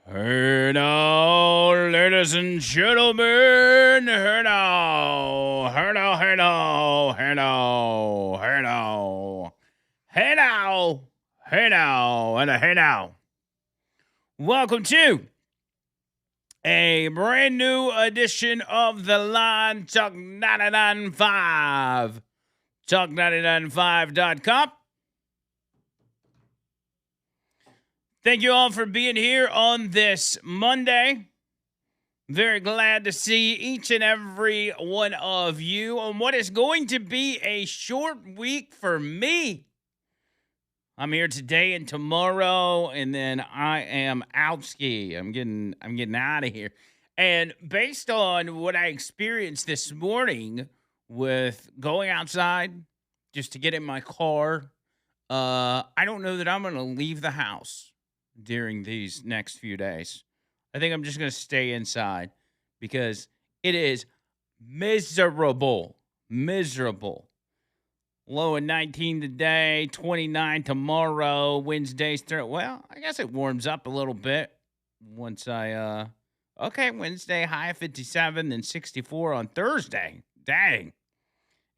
Hey now, ladies and gentlemen. Hey now. Hey now, hey now, hey now, hey now. Hey now. Hey now, and a hey now. Welcome to a brand new edition of the Line Talk 995. Talk995.com. Thank you all for being here on this Monday. Very glad to see each and every one of you on what is going to be a short week for me. I'm here today and tomorrow, and then I am out ski. I'm getting out of here. And based on what I experienced this morning with going outside just to get in my car, I don't know that I'm going to leave the house during these next few days. I think I'm just going to stay inside because it is miserable. Miserable. Low of 19 today, 29 tomorrow, Wednesday's start. Well, I guess it warms up a little bit once okay, Wednesday high of 57, then 64 on Thursday. Dang.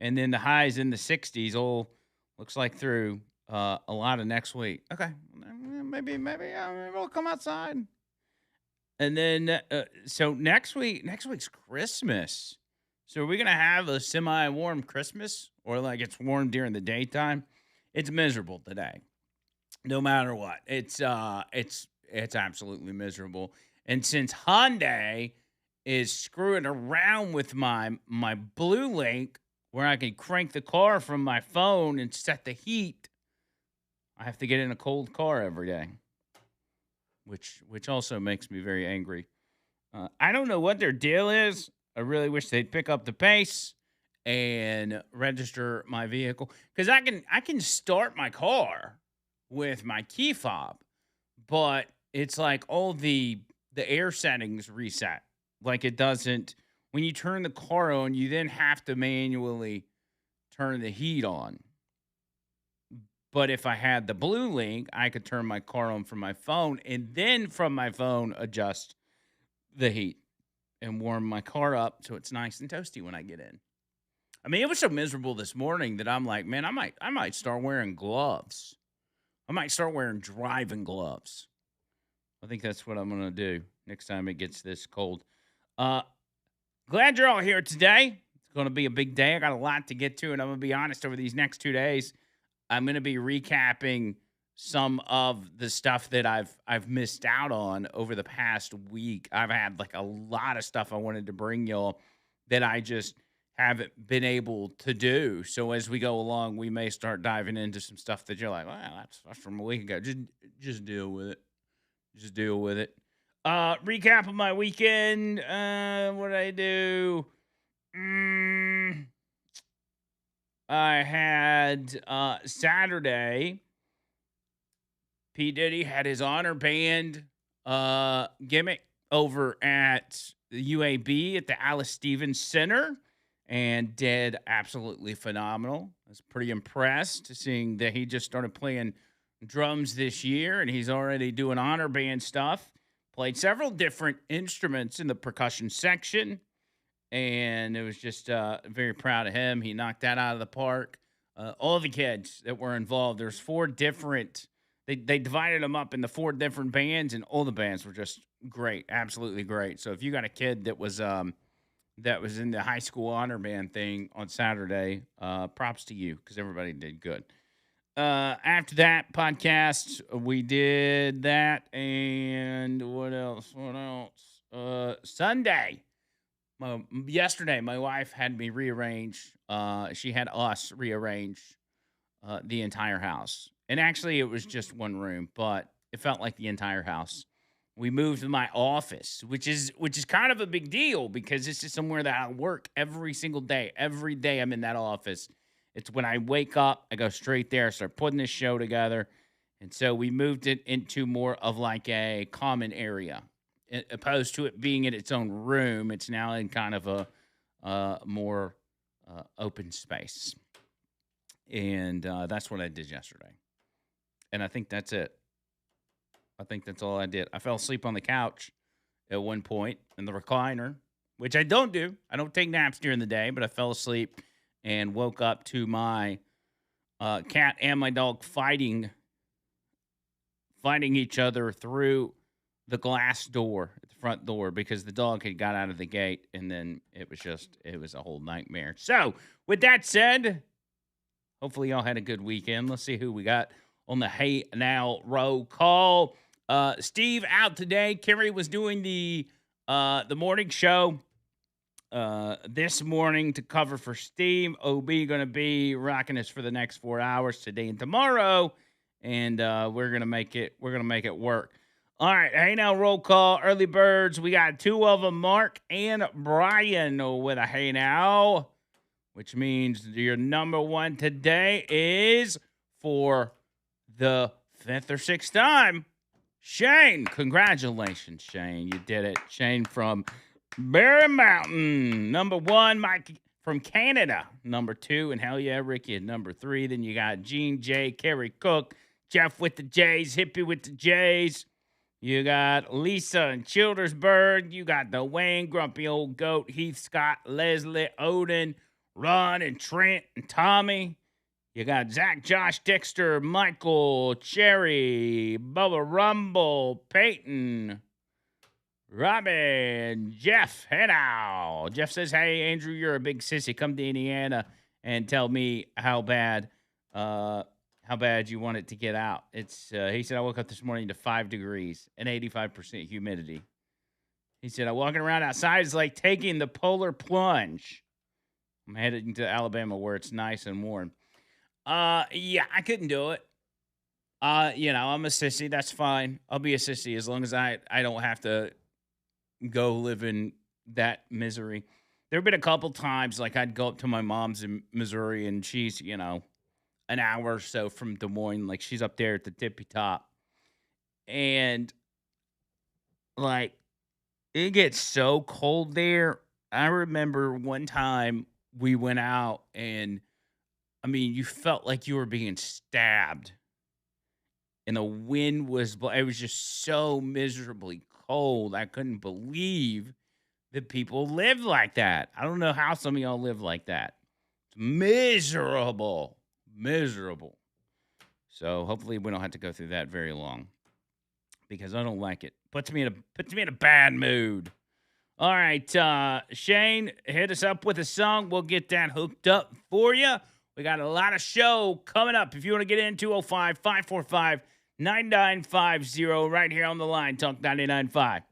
And then the highs in the 60s all looks like through a lot of next week. Okay. Maybe we'll come outside. And then, so next week's Christmas. So are we gonna have a semi-warm Christmas, or like it's warm during the daytime? It's miserable today, no matter what. It's absolutely miserable. And since Hyundai is screwing around with my Blue Link, where I can crank the car from my phone and set the heat, I have to get in a cold car every day, which also makes me very angry. I don't know what their deal is. I really wish they'd pick up the pace and register my vehicle, because I can start my car with my key fob, but it's like all the air settings reset. Like it doesn't, when you turn the car on, you then have to manually turn the heat on. But if I had the Blue Link, I could turn my car on from my phone and then from my phone adjust the heat and warm my car up so it's nice and toasty when I get in. I mean, it was so miserable this morning that I'm like, man, I might start wearing gloves. I might start wearing driving gloves. I think that's what I'm gonna do next time it gets this cold. Glad you're all here today. It's gonna be a big day. I got a lot to get to, and I'm gonna be honest, over these next 2 days, I'm going to be recapping some of the stuff that I've missed out on over the past week. I've had like a lot of stuff I wanted to bring y'all that I just haven't been able to do. So as we go along, we may start diving into some stuff that you're like, well, that's from a week ago. Just deal with it. Just deal with it. Recap of my weekend. What did I do? I had Saturday. P. Diddy had his honor band gimmick over at the UAB at the Alice Stevens Center, and did absolutely phenomenal. I was pretty impressed seeing that he just started playing drums this year, and he's already doing honor band stuff. Played several different instruments in the percussion section, and it was just very proud of him. He knocked that out of the park. All the kids that were involved, there's 4 different. They divided them up into 4 different bands, and all the bands were just great, absolutely great. So if you got a kid that was in the high school honor band thing on Saturday, props to you, because everybody did good. After that podcast, we did that, and what else? Sunday. Yesterday, my wife had me rearrange. She had us rearrange the entire house, and actually, it was just one room, but it felt like the entire house. We moved my office, which is kind of a big deal, because this is somewhere that I work every single day. Every day, I'm in that office. It's when I wake up, I go straight there, start putting this show together, and so we moved it into more of like a common area, opposed to it being in its own room. It's now in kind of a more open space. And that's what I did yesterday. And I think that's it. I think that's all I did. I fell asleep on the couch at one point in the recliner, which I don't do. I don't take naps during the day, but I fell asleep and woke up to my cat and my dog fighting each other through the glass door at the front door because the dog had got out of the gate, and then it was a whole nightmare. So, with that said, hopefully y'all had a good weekend. Let's see who we got on the Hey Now roll call. Steve out today. Kerry was doing the morning show this morning to cover for Steve. OB going to be rocking us for the next 4 hours today and tomorrow, and we're gonna make it work. All right, Hey Now roll call. Early birds. We got two of them, Mark and Brian, with a Hey Now, which means your number one today is for the fifth or sixth time, Shane. Congratulations, Shane. You did it. Shane from Bear Mountain. Number one, Mike from Canada. Number two, and hell yeah, Ricky at number three. Then you got Gene J, Kerry Cook, Jeff with the J's, Hippie with the J's. You got Lisa in Childersburg. You got Dwayne, Grumpy Old Goat, Heath Scott, Leslie, Odin, Ron and Trent and Tommy. You got Zach, Josh, Dexter, Michael, Cherry, Bubba Rumble, Peyton, Robin, Jeff, hey now. Jeff says, hey, Andrew, you're a big sissy. Come to Indiana and tell me how bad you want it to get out. It's he said, I woke up this morning to 5 degrees and 85% humidity. He said, walking around outside is like taking the polar plunge. I'm headed to Alabama where it's nice and warm. Yeah, I couldn't do it. I'm a sissy. That's fine. I'll be a sissy as long as I don't have to go live in that misery. There have been a couple times, like I'd go up to my mom's in Missouri, and she's, an hour or so from Des Moines. Like she's up there at the tippy top. And like it gets so cold there. I remember one time we went out and you felt like you were being stabbed. And the wind it was just so miserably cold. I couldn't believe that people live like that. I don't know how some of y'all live like that. It's miserable. So hopefully we don't have to go through that very long because I don't like it. Puts me in a bad mood. All right, Shane, hit us up with a song. We'll get that hooked up for you. We got a lot of show coming up. If you want to get in, 205-545-9950 right here on the line, Talk 99.5.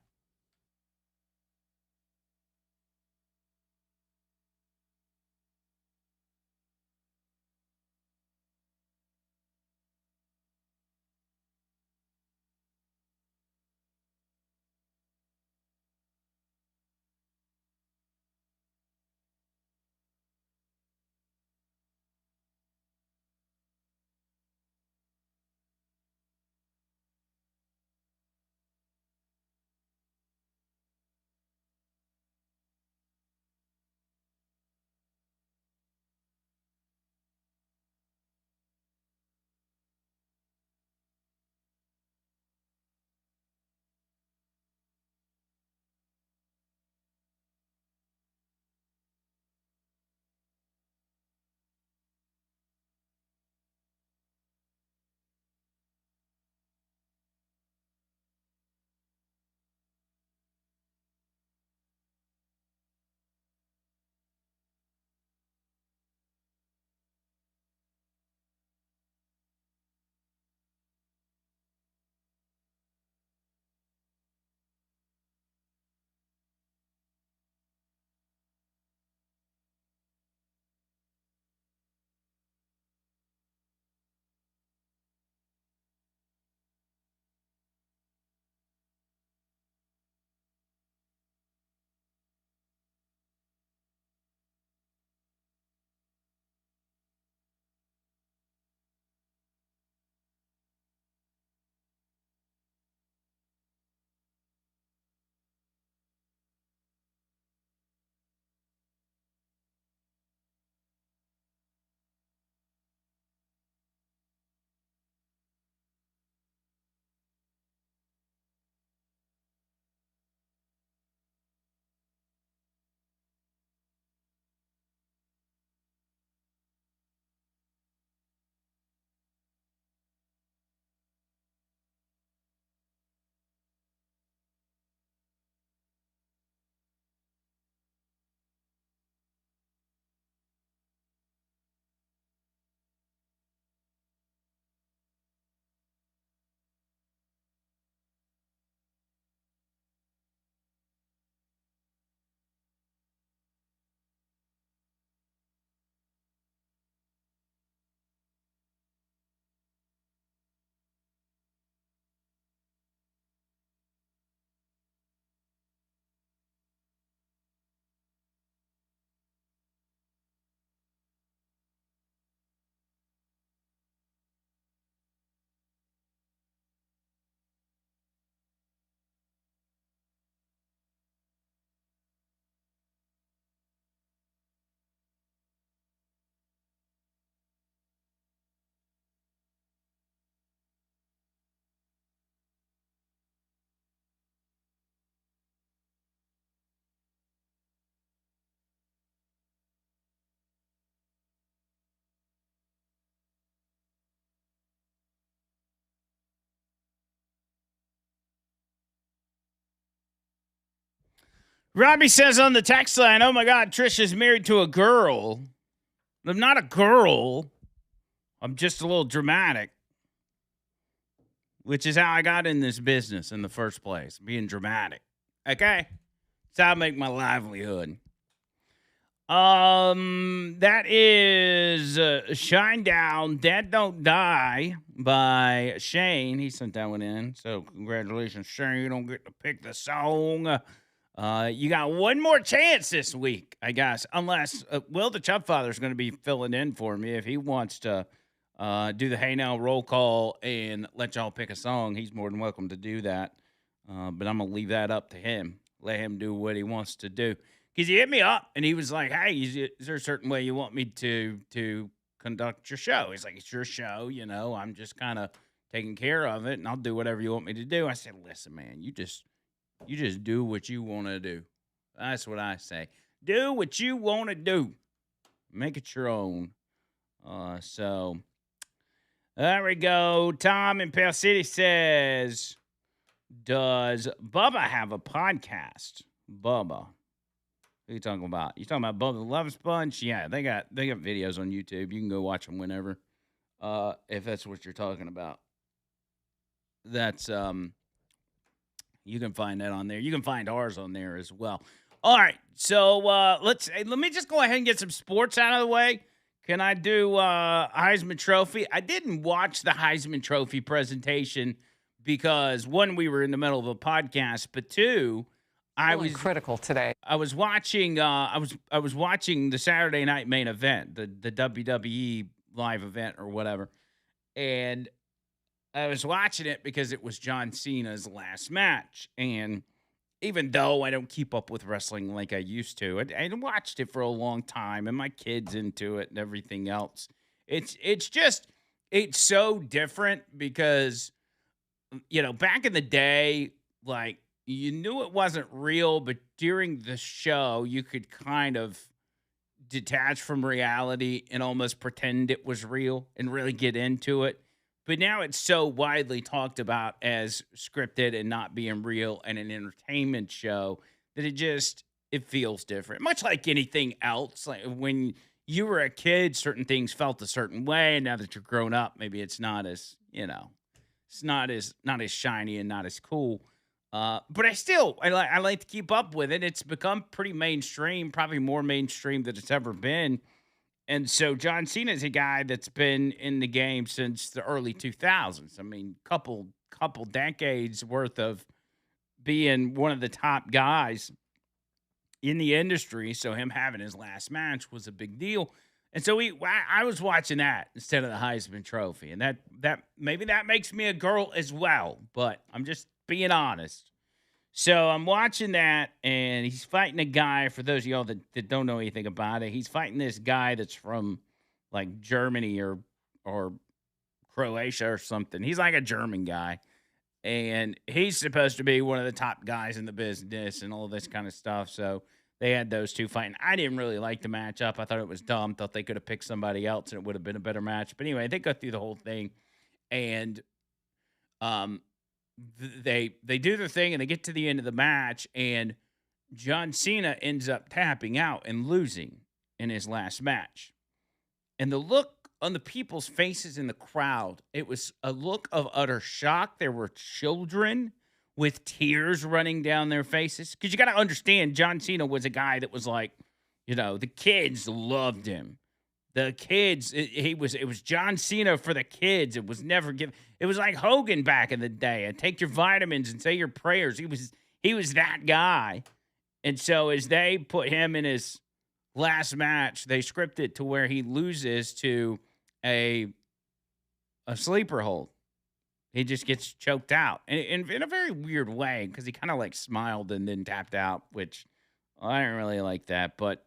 Robbie says on the text line, oh my God, Trisha's married to a girl. I'm not a girl. I'm just a little dramatic. Which is how I got in this business in the first place, being dramatic. Okay? It's how I make my livelihood. That is Shine Down, Dead Don't Die by Shane. He sent that one in. So congratulations, Shane. You don't get to pick the song. You got one more chance this week, I guess, unless Will the Chubfather is going to be filling in for me if he wants to do the Hey Now roll call and let y'all pick a song. He's more than welcome to do that. But I'm going to leave that up to him. Let him do what he wants to do. Because he hit me up and he was like, hey, is there a certain way you want me to conduct your show? He's like, it's your show, you know. I'm just kind of taking care of it and I'll do whatever you want me to do. I said, listen, man, you just do what you want to do. That's what I say. Do what you want to do. Make it your own. So there we go. Tom in Pale City says, does Bubba have a podcast? Bubba. Who are you talking about? You talking about Bubba the Love Sponge? Yeah, they got videos on YouTube. You can go watch them whenever. If that's what you're talking about. That's you can find that on there. You can find ours on there as well. All right. So let me just go ahead and get some sports out of the way. Can I do Heisman Trophy? I didn't watch the Heisman Trophy presentation because one, we were in the middle of a podcast, but two, I was critical today. I was watching I was watching the Saturday night main event, the WWE live event or whatever. And I was watching it because it was John Cena's last match. And even though I don't keep up with wrestling like I used to, I watched it for a long time and my kids into it and everything else. It's so different because, you know, back in the day, like, you knew it wasn't real, but during the show, you could kind of detach from reality and almost pretend it was real and really get into it. But now it's so widely talked about as scripted and not being real and an entertainment show that it feels different. Much like anything else. Like when you were a kid, certain things felt a certain way. And now that you're grown up, maybe it's not as, you know, it's not as shiny and not as cool. But I like to keep up with it. It's become pretty mainstream, probably more mainstream than it's ever been. And so John Cena is a guy that's been in the game since the early 2000s. I mean, couple decades worth of being one of the top guys in the industry. So him having his last match was a big deal. And so I was watching that instead of the Heisman Trophy. And that maybe that makes me a girl as well, but I'm just being honest. So I'm watching that, and he's fighting a guy, for those of y'all that don't know anything about it, he's fighting this guy that's from, like, Germany or Croatia or something. He's like a German guy, and he's supposed to be one of the top guys in the business and all this kind of stuff. So they had those two fighting. I didn't really like the matchup. I thought it was dumb. Thought they could have picked somebody else, and it would have been a better match. But anyway, they go through the whole thing, and they do their thing and they get to the end of the match and John Cena ends up tapping out and losing in his last match. And the look on the people's faces in the crowd, it was a look of utter shock. There were children with tears running down their faces. Because you got to understand, John Cena was a guy that was like, you know, the kids loved him. The kids, it was John Cena for the kids. It was never given. It was like Hogan back in the day. And take your vitamins and say your prayers. He was that guy. And so as they put him in his last match, they script it to where he loses to a sleeper hold. He just gets choked out. And in a very weird way, because he kind of like smiled and then tapped out, which I didn't really like that. But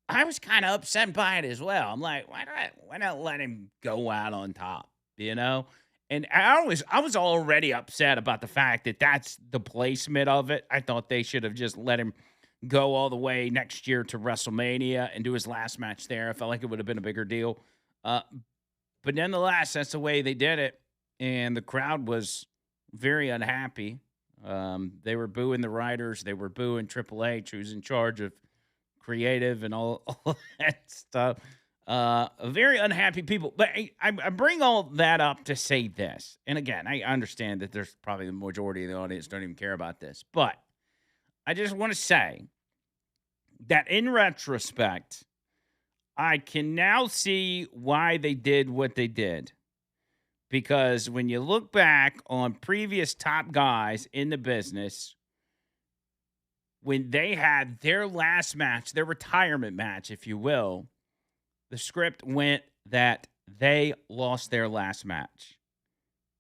I was kind of upset by it as well. I'm like, why not let him go out on top, you know? And I was already upset about the fact that that's the placement of it. I thought they should have just let him go all the way next year to WrestleMania and do his last match there. I felt like it would have been a bigger deal. But nonetheless, that's the way they did it. And the crowd was very unhappy. They were booing the writers. They were booing Triple H, who's in charge of creative and all that stuff. Very unhappy people. But I bring all that up to say this. And again, I understand that there's probably the majority of the audience don't even care about this. But I just want to say that in retrospect, I can now see why they did what they did. Because when you look back on previous top guys in the business, when they had their last match, their retirement match, if you will, the script went that they lost their last match.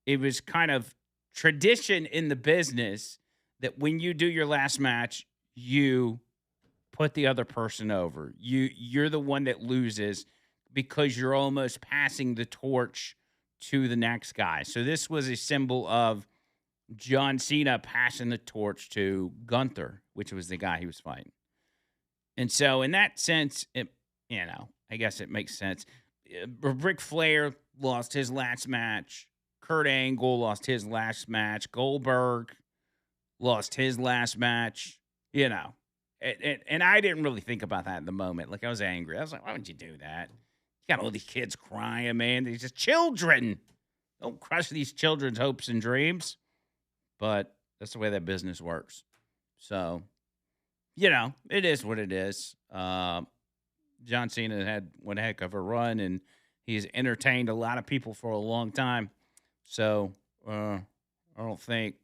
It was kind of tradition in the business that when you do your last match, you put the other person over. You're the one that loses because you're almost passing the torch to the next guy. So this was a symbol of John Cena passing the torch to Gunther, which was the guy he was fighting. And so in that sense, I guess it makes sense. Ric Flair lost his last match. Kurt Angle lost his last match. Goldberg lost his last match. And I didn't really think about that in the moment. Like, I was angry. I was like, why would you do that? You got all these kids crying, man. They're just children. Don't crush these children's hopes and dreams. But that's the way that business works. So, it is what it is. John Cena had one heck of a run, and he's entertained a lot of people for a long time. So, I don't think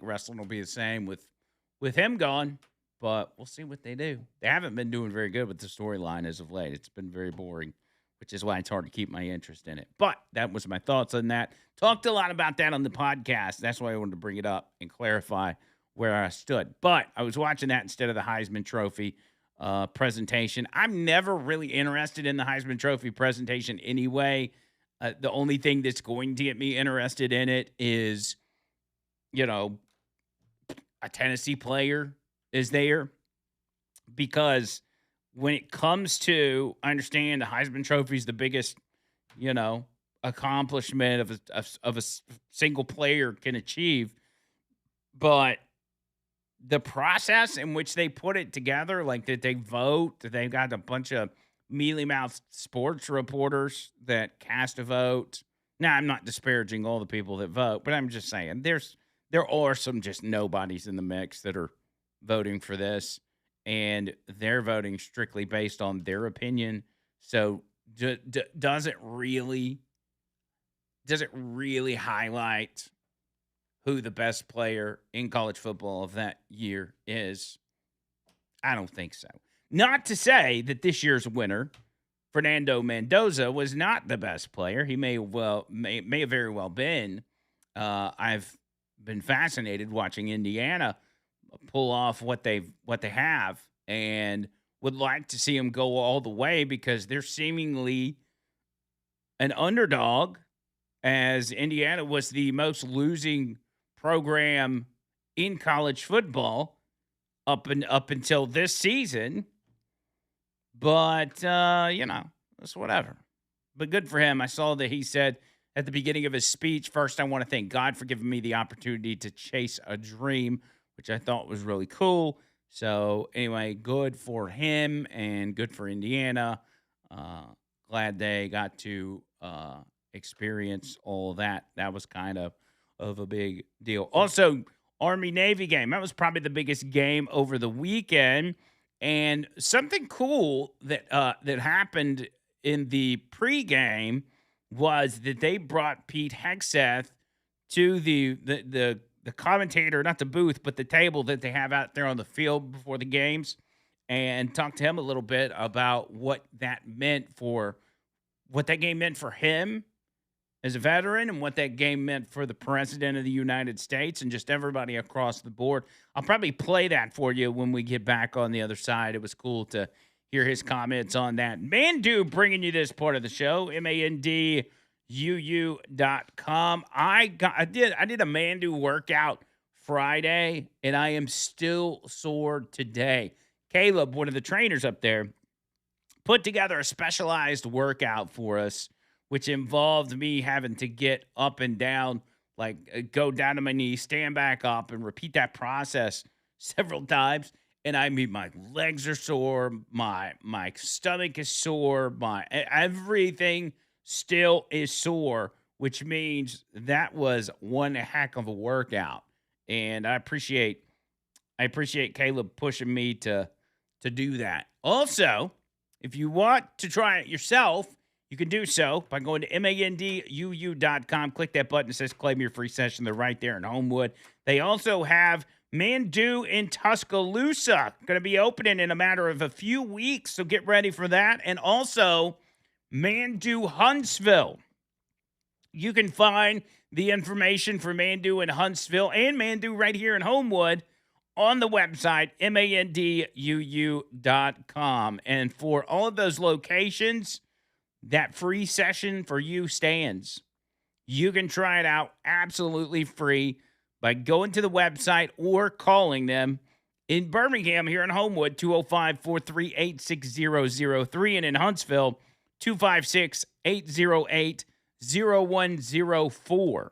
wrestling will be the same with him gone. But we'll see what they do. They haven't been doing very good with the storyline as of late. It's been very boring, which is why it's hard to keep my interest in it. But that was my thoughts on that. Talked a lot about that on the podcast. That's why I wanted to bring it up and clarify where I stood. But I was watching that instead of the Heisman Trophy presentation. I'm never really interested in the Heisman Trophy presentation anyway. The only thing that's going to get me interested in it is, a Tennessee player is there, because when it comes to, I understand the Heisman Trophy is the biggest, accomplishment of a single player can achieve, but the process in which they put it together, like that they vote, that they've got a bunch of mealy-mouthed sports reporters that cast a vote. Now, I'm not disparaging all the people that vote, but I'm just saying there are some just nobodies in the mix that are voting for this, and they're voting strictly based on their opinion. So does it really highlight who the best player in college football of that year is? I don't think so. Not to say that this year's winner, Fernando Mendoza, was not the best player. He may have very well been. I've been fascinated watching Indiana pull off what they have, and would like to see them go all the way, because they're seemingly an underdog, as Indiana was the most losing program in college football up until this season. But it's whatever. But good for him. I saw that he said at the beginning of his speech, first, I want to thank God for giving me the opportunity to chase a dream, which I thought was really cool. So anyway, good for him and good for Indiana. Glad they got to experience all that. That was kind of a big deal. Also, Army-Navy game. That was probably the biggest game over the weekend. And something cool that happened in the pregame was that they brought Pete Hegseth to the commentator, not the booth, but the table that they have out there on the field before the games, and talked to him a little bit about what that game meant for him as a veteran, and what that game meant for the president of the United States and just everybody across the board. I'll probably play that for you when we get back on the other side. It was cool to hear his comments on that. Mandu bringing you this part of the show, MANDUU.com. I did a Mandu workout Friday, and I am still sore today. Caleb, one of the trainers up there, put together a specialized workout for us, which involved me having to get up and down go down to my knees, stand back up, and repeat that process several times. And I mean, my legs are sore, my stomach is sore, everything still is sore, which means that was one heck of a workout. And I appreciate Caleb pushing me to do that. Also, if you want to try it yourself, you can do so by going to manduu.com. Click that button that says claim your free session. They're right there in Homewood. They also have Mandu in Tuscaloosa, going to be opening in a matter of a few weeks, so get ready for that. And also Mandu Huntsville. You can find the information for Mandu in Huntsville and Mandu right here in Homewood on the website, manduu.com. And for all of those locations, that free session for you stands. You can try it out absolutely free by going to the website or calling them in Birmingham here in Homewood, 205-438-6003, and in Huntsville, 256-808-0104.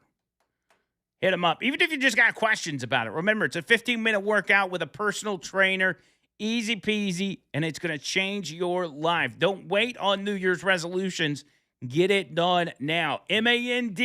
Hit them up. Even if you just got questions about it. Remember, it's a 15-minute workout with a personal trainer. Easy peasy, and it's going to change your life. Don't wait on New Year's resolutions. Get it done now. manduu.com.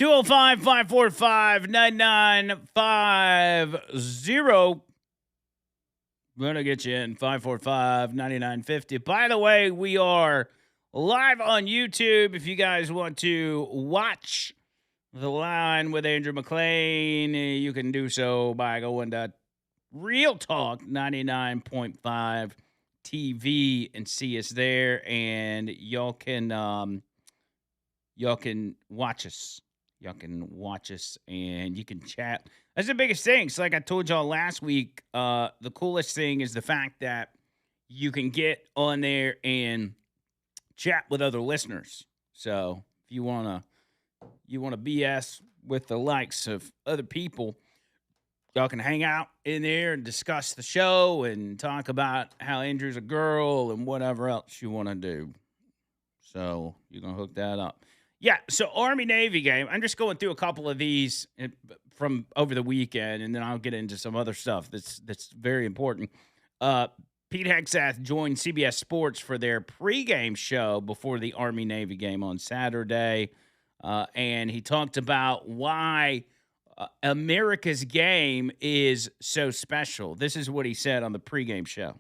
205 545 9950. We're going to get you in 545 9950. By the way, we are live on YouTube. If you guys want to watch The Line with Andrew McLean, you can do so by going to Real Talk 99.5 TV and see us there. And y'all can watch us. Y'all can watch us and you can chat. That's the biggest thing. So like I told y'all last week, the coolest thing is the fact that you can get on there and chat with other listeners. So if you wanna BS with the likes of other people, y'all can hang out in there and discuss the show and talk about how Andrew's a girl and whatever else you want to do. So you're gonna hook that up. Yeah, so Army-Navy game. I'm just going through a couple of these from over the weekend, and then I'll get into some other stuff that's very important. Pete Hegseth joined CBS Sports for their pregame show before the Army-Navy game on Saturday, and he talked about why America's game is so special. This is what he said on the pregame show.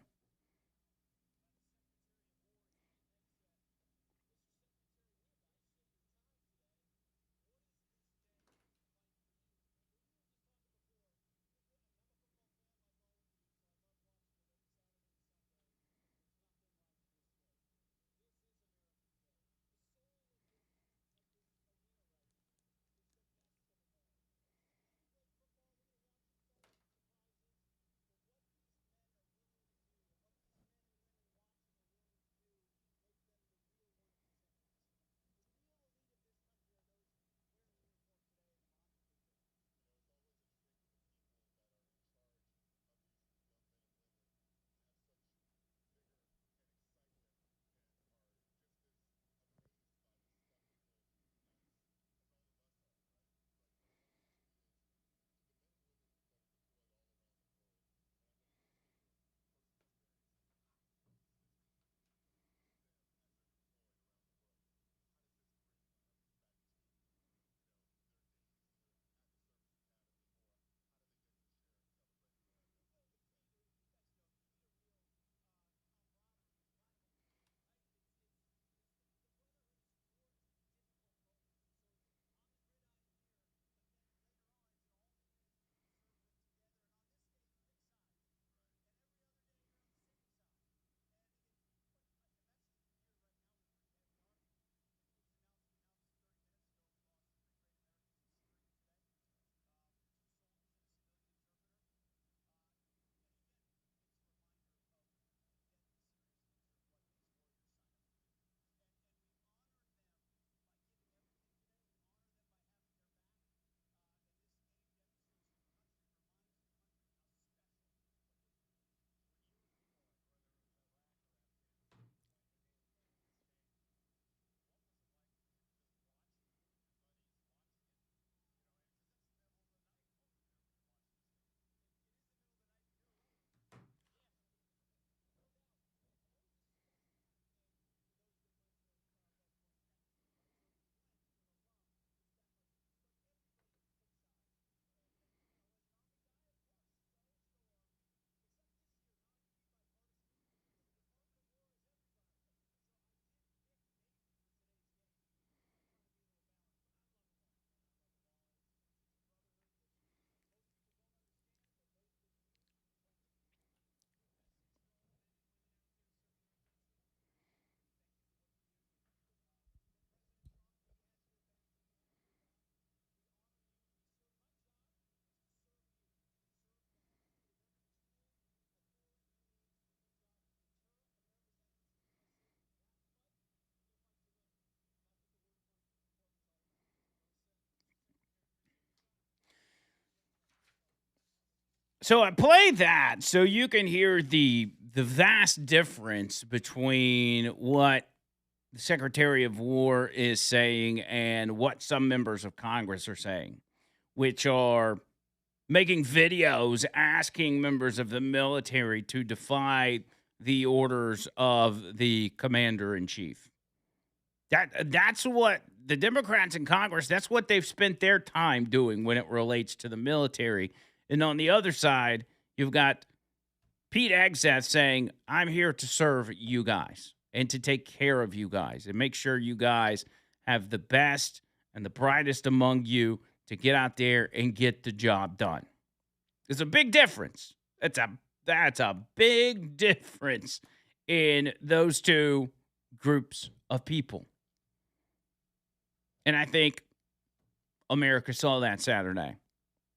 So I play that so you can hear the vast difference between what the Secretary of War is saying and what some members of Congress are saying, which are making videos asking members of the military to defy the orders of the commander in chief. That's what the Democrats in Congress, that's what they've spent their time doing when it relates to the military. And on the other side, you've got Pete Hegseth saying, I'm here to serve you guys and to take care of you guys and make sure you guys have the best and the brightest among you to get out there and get the job done. There's a big difference. That's a big difference in those two groups of people. And I think America saw that Saturday.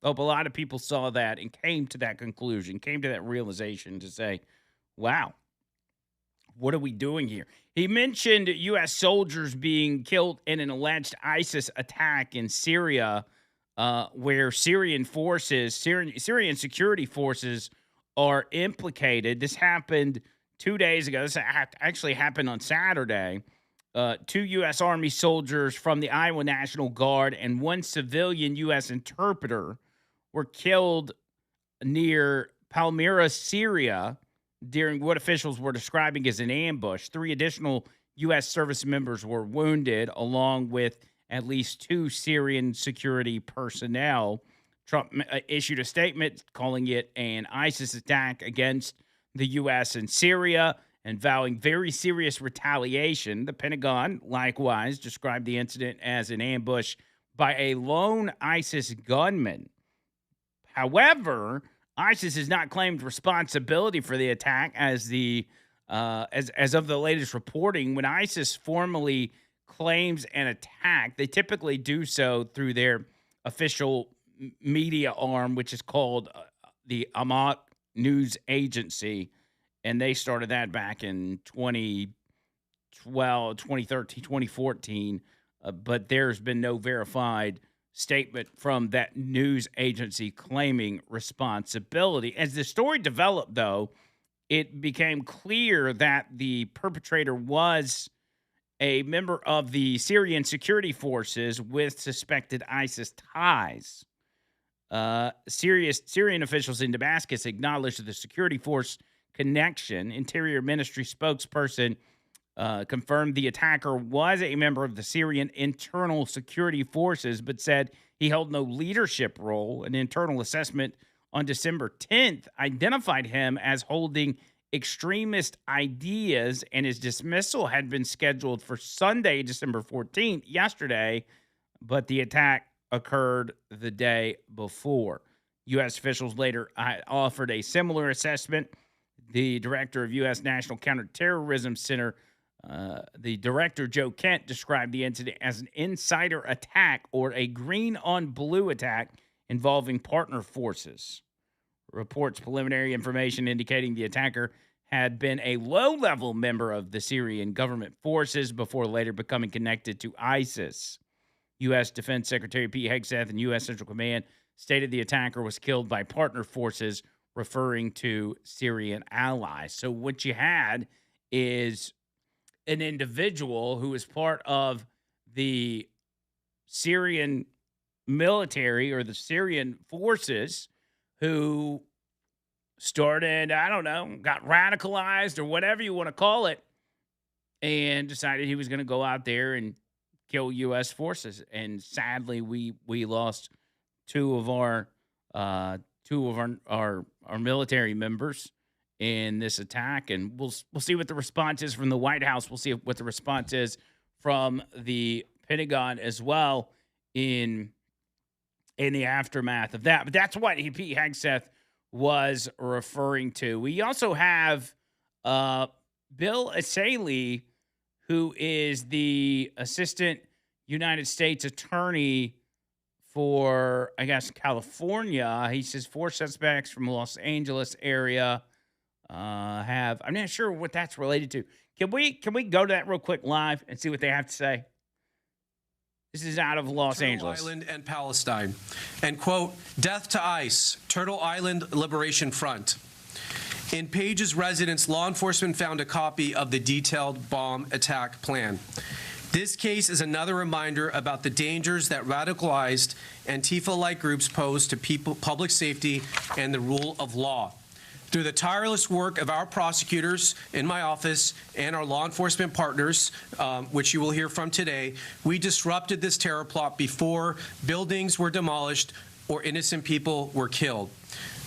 I hope a lot of people saw that and came to that conclusion, came to that realization to say, wow, what are we doing here? He mentioned U.S. soldiers being killed in an alleged ISIS attack in Syria, where Syrian security forces are implicated. This happened 2 days ago. This actually happened on Saturday. 2 U.S. Army soldiers from the Iowa National Guard and 1 civilian U.S. interpreter were killed near Palmyra, Syria, during what officials were describing as an ambush. 3 additional U.S. service members were wounded, along with at least 2 Syrian security personnel. Trump issued a statement calling it an ISIS attack against the U.S. and Syria and vowing very serious retaliation. The Pentagon, likewise, described the incident as an ambush by a lone ISIS gunman. However, ISIS has not claimed responsibility for the attack as of the latest reporting. When ISIS formally claims an attack, they typically do so through their official media arm, which is called the Amaq News Agency, and they started that back in 2012, 2013, 2014, but there's been no verified statement from that news agency claiming responsibility. As the story developed, though, it became clear that the perpetrator was a member of the Syrian security forces with suspected ISIS ties. Syrian officials in Damascus acknowledged the security force connection. Interior Ministry spokesperson confirmed the attacker was a member of the Syrian internal security forces, but said he held no leadership role. An internal assessment on December 10th identified him as holding extremist ideas, and his dismissal had been scheduled for Sunday, December 14th, yesterday, but the attack occurred the day before. U.S. officials later offered a similar assessment. The director of U.S. National Counterterrorism Center, the director, Joe Kent, described the incident as an insider attack or a green-on-blue attack involving partner forces. Reports preliminary information indicating the attacker had been a low-level member of the Syrian government forces before later becoming connected to ISIS. U.S. Defense Secretary Pete Hegseth and U.S. Central Command stated the attacker was killed by partner forces, referring to Syrian allies. So what you had is an individual who is part of the Syrian military or the Syrian forces who started, I don't know, got radicalized or whatever you want to call it, and decided he was going to go out there and kill U.S. forces. And sadly, we lost two of our military members in this attack, and we'll see what the response is from the White House. We'll see what the response is from the Pentagon as well in the aftermath of that. But that's what Pete Hegseth was referring to. We also have Bill Essayli, who is the assistant United States attorney for, I guess, California. He says 4 suspects from the Los Angeles area I'm not sure what that's related to. Can we go to that real quick live and see what they have to say? This is out of Los Angeles. Turtle Island and Palestine. And quote, death to ICE, Turtle Island Liberation Front. In Page's residence, law enforcement found a copy of the detailed bomb attack plan. This case is another reminder about the dangers that radicalized Antifa-like groups pose to public safety and the rule of law. Through the tireless work of our prosecutors in my office and our law enforcement partners, which you will hear from today, we disrupted this terror plot before buildings were demolished or innocent people were killed.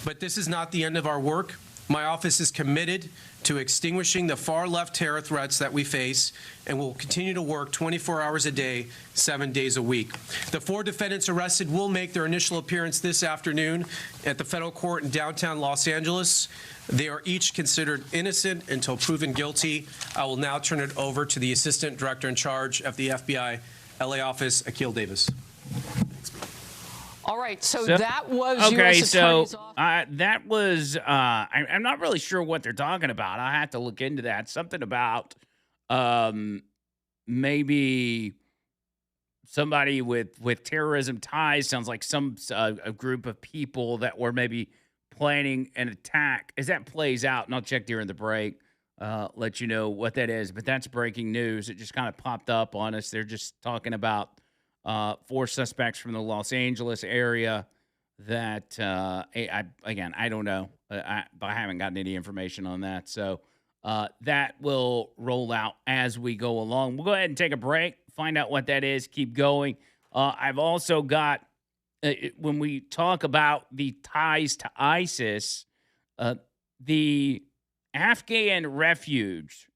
But this is not the end of our work. My office is committed to extinguishing the far-left terror threats that we face and will continue to work 24 hours a day, 7 days a week. The 4 defendants arrested will make their initial appearance this afternoon at the federal court in downtown Los Angeles. They are each considered innocent until proven guilty. I will now turn it over to the Assistant Director in Charge of the FBI LA office, Akil Davis. All right, so that was okay. U.S. So Attorney's Office. that was I'm not really sure what they're talking about. I have to look into that. Something about maybe somebody with terrorism ties. Sounds like a group of people that were maybe planning an attack. As that plays out, and I'll check during the break, let you know what that is. But that's breaking news. It just kind of popped up on us. They're just talking about 4 suspects from the Los Angeles area that, I don't know. I haven't gotten any information on that. So that will roll out as we go along. We'll go ahead and take a break, find out what that is, keep going. I've also got, when we talk about the ties to ISIS, the Afghan refugees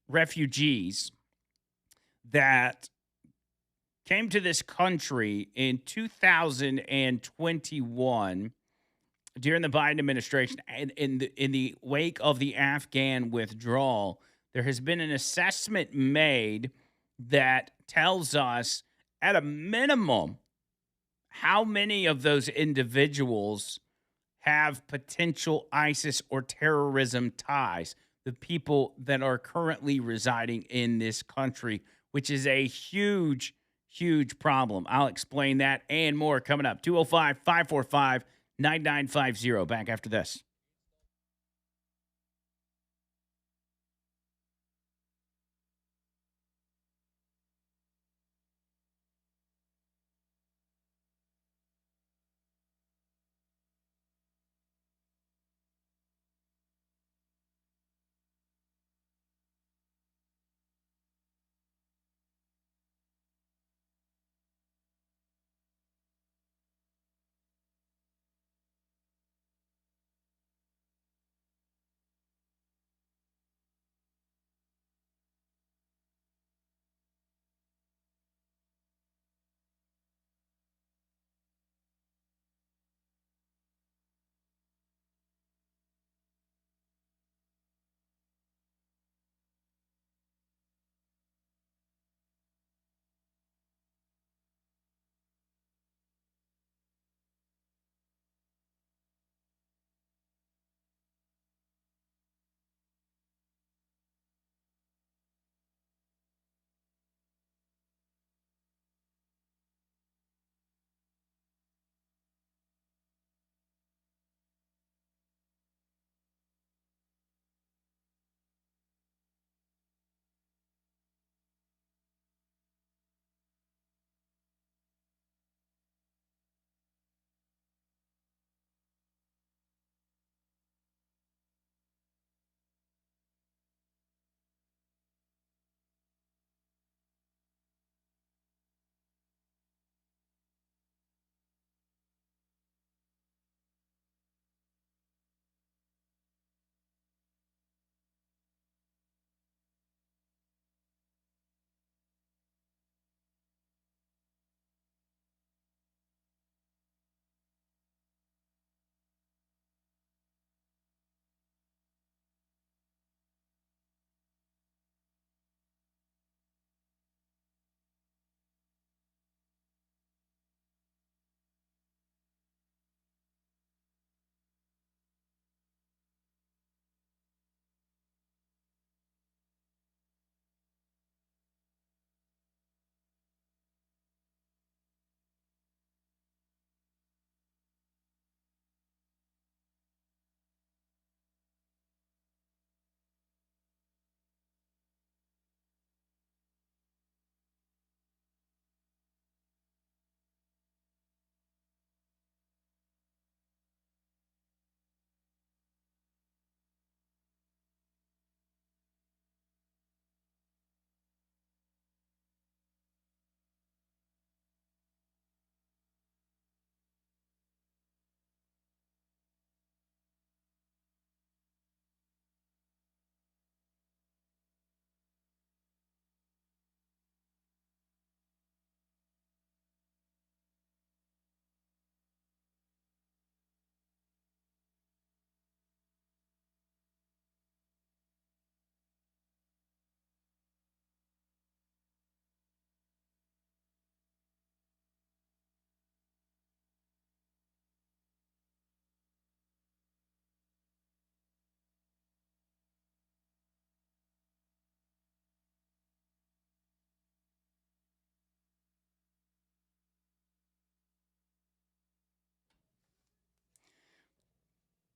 that came to this country in 2021 during the Biden administration, and in the wake of the Afghan withdrawal, there has been an assessment made that tells us, at a minimum, how many of those individuals have potential ISIS or terrorism ties, the people that are currently residing in this country, which is a huge problem. I'll explain that and more coming up. 205-545-9950. Back after this.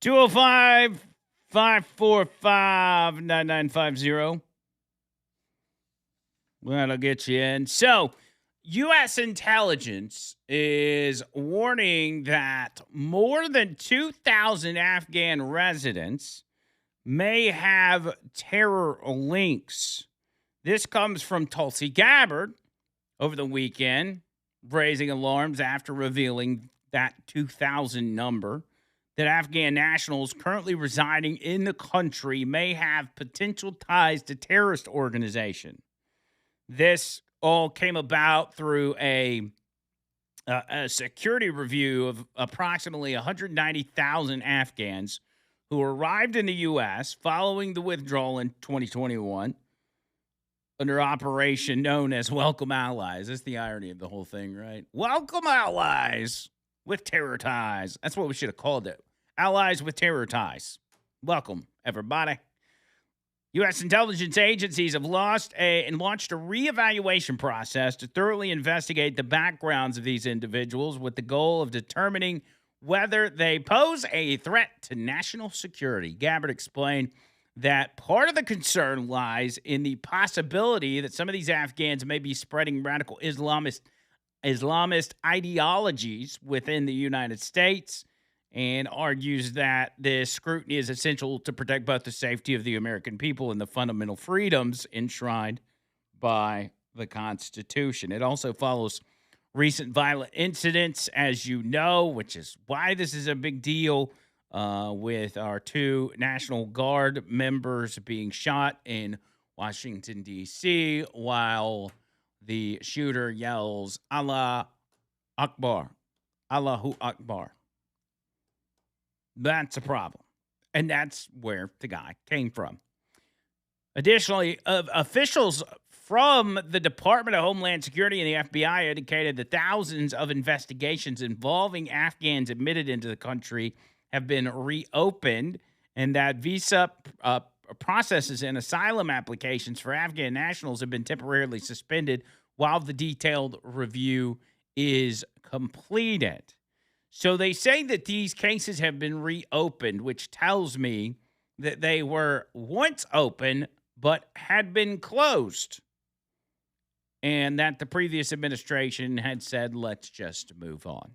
205-545-9950. That'll get you in. So, U.S. intelligence is warning that more than 2,000 Afghan residents may have terror links. This comes from Tulsi Gabbard over the weekend, raising alarms after revealing that 2,000 number, that Afghan nationals currently residing in the country may have potential ties to terrorist organization. This all came about through a security review of approximately 190,000 Afghans who arrived in the U.S. following the withdrawal in 2021 under operation known as Welcome Allies. That's the irony of the whole thing, right? Welcome Allies with terror ties. That's what we should have called it. Allies with terror ties. Welcome, everybody. U.S. intelligence agencies have launched a reevaluation process to thoroughly investigate the backgrounds of these individuals with the goal of determining whether they pose a threat to national security. Gabbard explained that part of the concern lies in the possibility that some of these Afghans may be spreading radical Islamist ideologies within the United States, and argues that this scrutiny is essential to protect both the safety of the American people and the fundamental freedoms enshrined by the Constitution. It also follows recent violent incidents, as you know, which is why this is a big deal, with our 2 National Guard members being shot in Washington, D.C., while the shooter yells, Allah Akbar, Allahu Akbar. That's a problem. And that's where the guy came from. Additionally, officials from the Department of Homeland Security and the FBI indicated that thousands of investigations involving Afghans admitted into the country have been reopened, and that visa processes and asylum applications for Afghan nationals have been temporarily suspended while the detailed review is completed. So they say that these cases have been reopened, which tells me that they were once open but had been closed, and that the previous administration had said, let's just move on.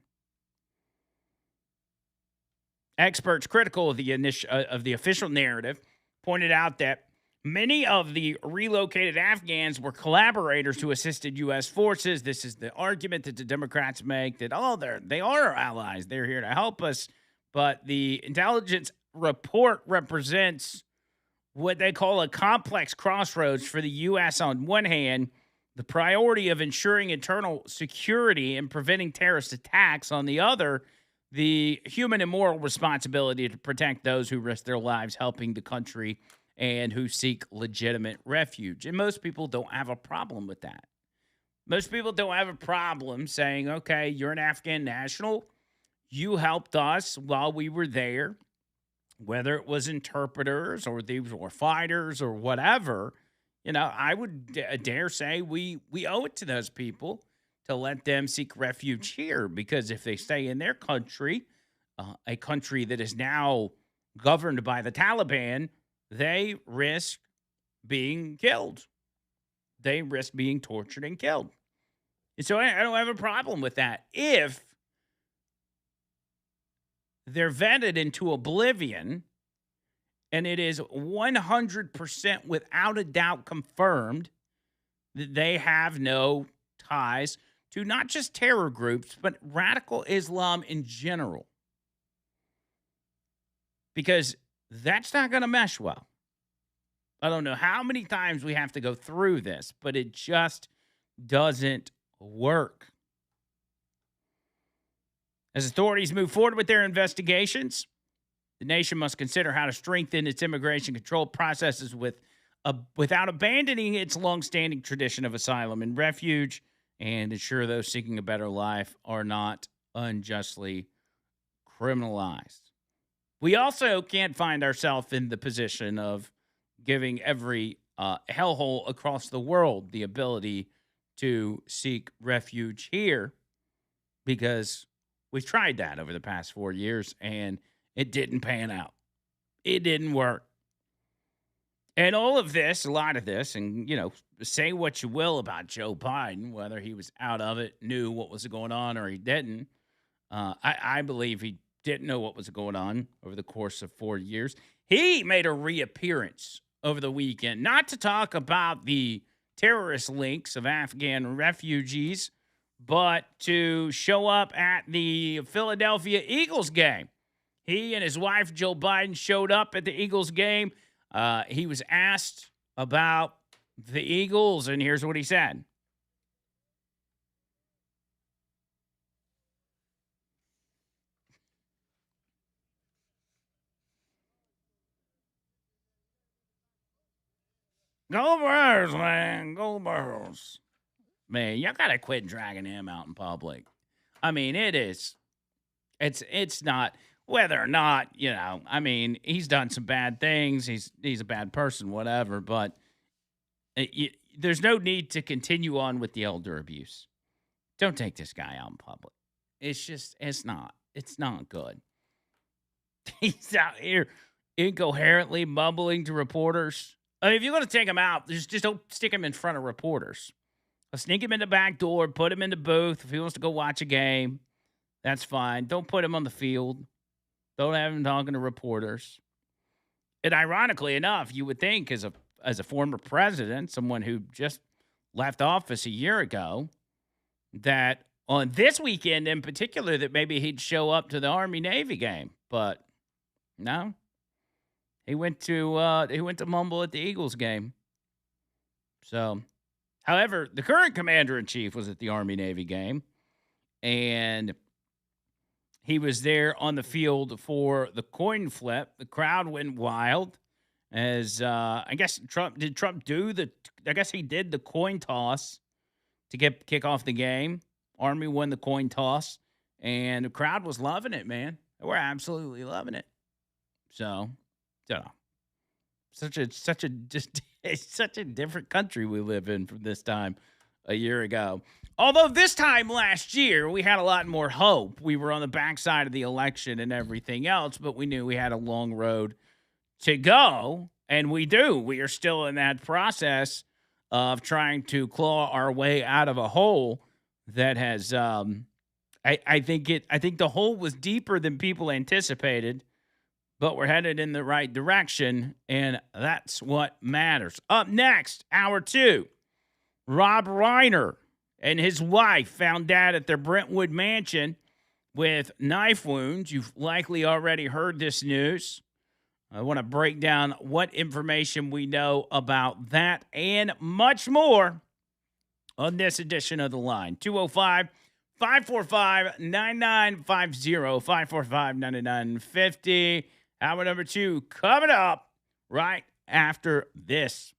Experts critical of the official narrative pointed out that many of the relocated Afghans were collaborators who assisted U.S. forces. This is the argument that the Democrats make, that, they are our allies. They're here to help us. But the intelligence report represents what they call a complex crossroads for the U.S. on one hand, the priority of ensuring internal security and preventing terrorist attacks on the other, the human and moral responsibility to protect those who risk their lives helping the country and who seek legitimate refuge. And most people don't have a problem with that. Most people don't have a problem saying, okay, you're an Afghan national. You helped us while we were there, whether it was interpreters or these were fighters or whatever. You know, I would dare say we owe it to those people to let them seek refuge here, because if they stay in their country, a country that is now governed by the Taliban, they risk being killed. They risk being tortured and killed. And so I don't have a problem with that if they're vetted into oblivion and it is 100% without a doubt confirmed that they have no ties to not just terror groups, but radical Islam in general. Because that's not going to mesh well. I don't know how many times we have to go through this, but it just doesn't work. As authorities move forward with their investigations, the nation must consider how to strengthen its immigration control processes without abandoning its longstanding tradition of asylum and refuge, and ensure those seeking a better life are not unjustly criminalized. We also can't find ourselves in the position of giving every hellhole across the world the ability to seek refuge here, because we've tried that over the past 4 years, and It didn't pan out. It didn't work. And all of this, a lot of this, and, say what you will about Joe Biden, whether he was out of it, knew what was going on, or he didn't. I believe he didn't know what was going on over the course of 4 years. He made a reappearance over the weekend, not to talk about the terrorist links of Afghan refugees, but to show up at the Philadelphia Eagles game. He and his wife, Jill Biden, showed up at the Eagles game. He was asked about the Eagles, and here's what he said. Go Bears, man. Go Bears. Man, y'all got to quit dragging him out in public. I mean, it's not, whether or not, he's done some bad things. He's a bad person, whatever, but there's no need to continue on with the elder abuse. Don't take this guy out in public. It's not good. He's out here incoherently mumbling to reporters. I mean, if you're going to take him out, just don't stick him in front of reporters. Sneak him in the back door, put him in the booth. If he wants to go watch a game, that's fine. Don't put him on the field. Don't have him talking to reporters. And ironically enough, you would think as a former president, someone who just left office a year ago, that on this weekend in particular, that maybe he'd show up to the Army-Navy game. But no. He went to mumble at the Eagles game. So, however, the current commander-in-chief was at the Army-Navy game, and he was there on the field for the coin flip. The crowd went wild as I guess Trump did the coin toss to kick off the game. Army won the coin toss, and the crowd was loving it, man. They were absolutely loving it. So, it's such a different country we live in from this time a year ago. Although this time last year, we had a lot more hope. We were on the backside of the election and everything else, but we knew we had a long road to go, and we do. We are still in that process of trying to claw our way out of a hole that has, I think the hole was deeper than people anticipated, but we're headed in the right direction, and that's what matters. Up next, hour 2, Rob Reiner and his wife found dead at their Brentwood mansion with knife wounds. You've likely already heard this news. I want to break down what information we know about that and much more on this edition of The Line. 205-545-9950, 545-9950. Hour number 2 coming up right after this.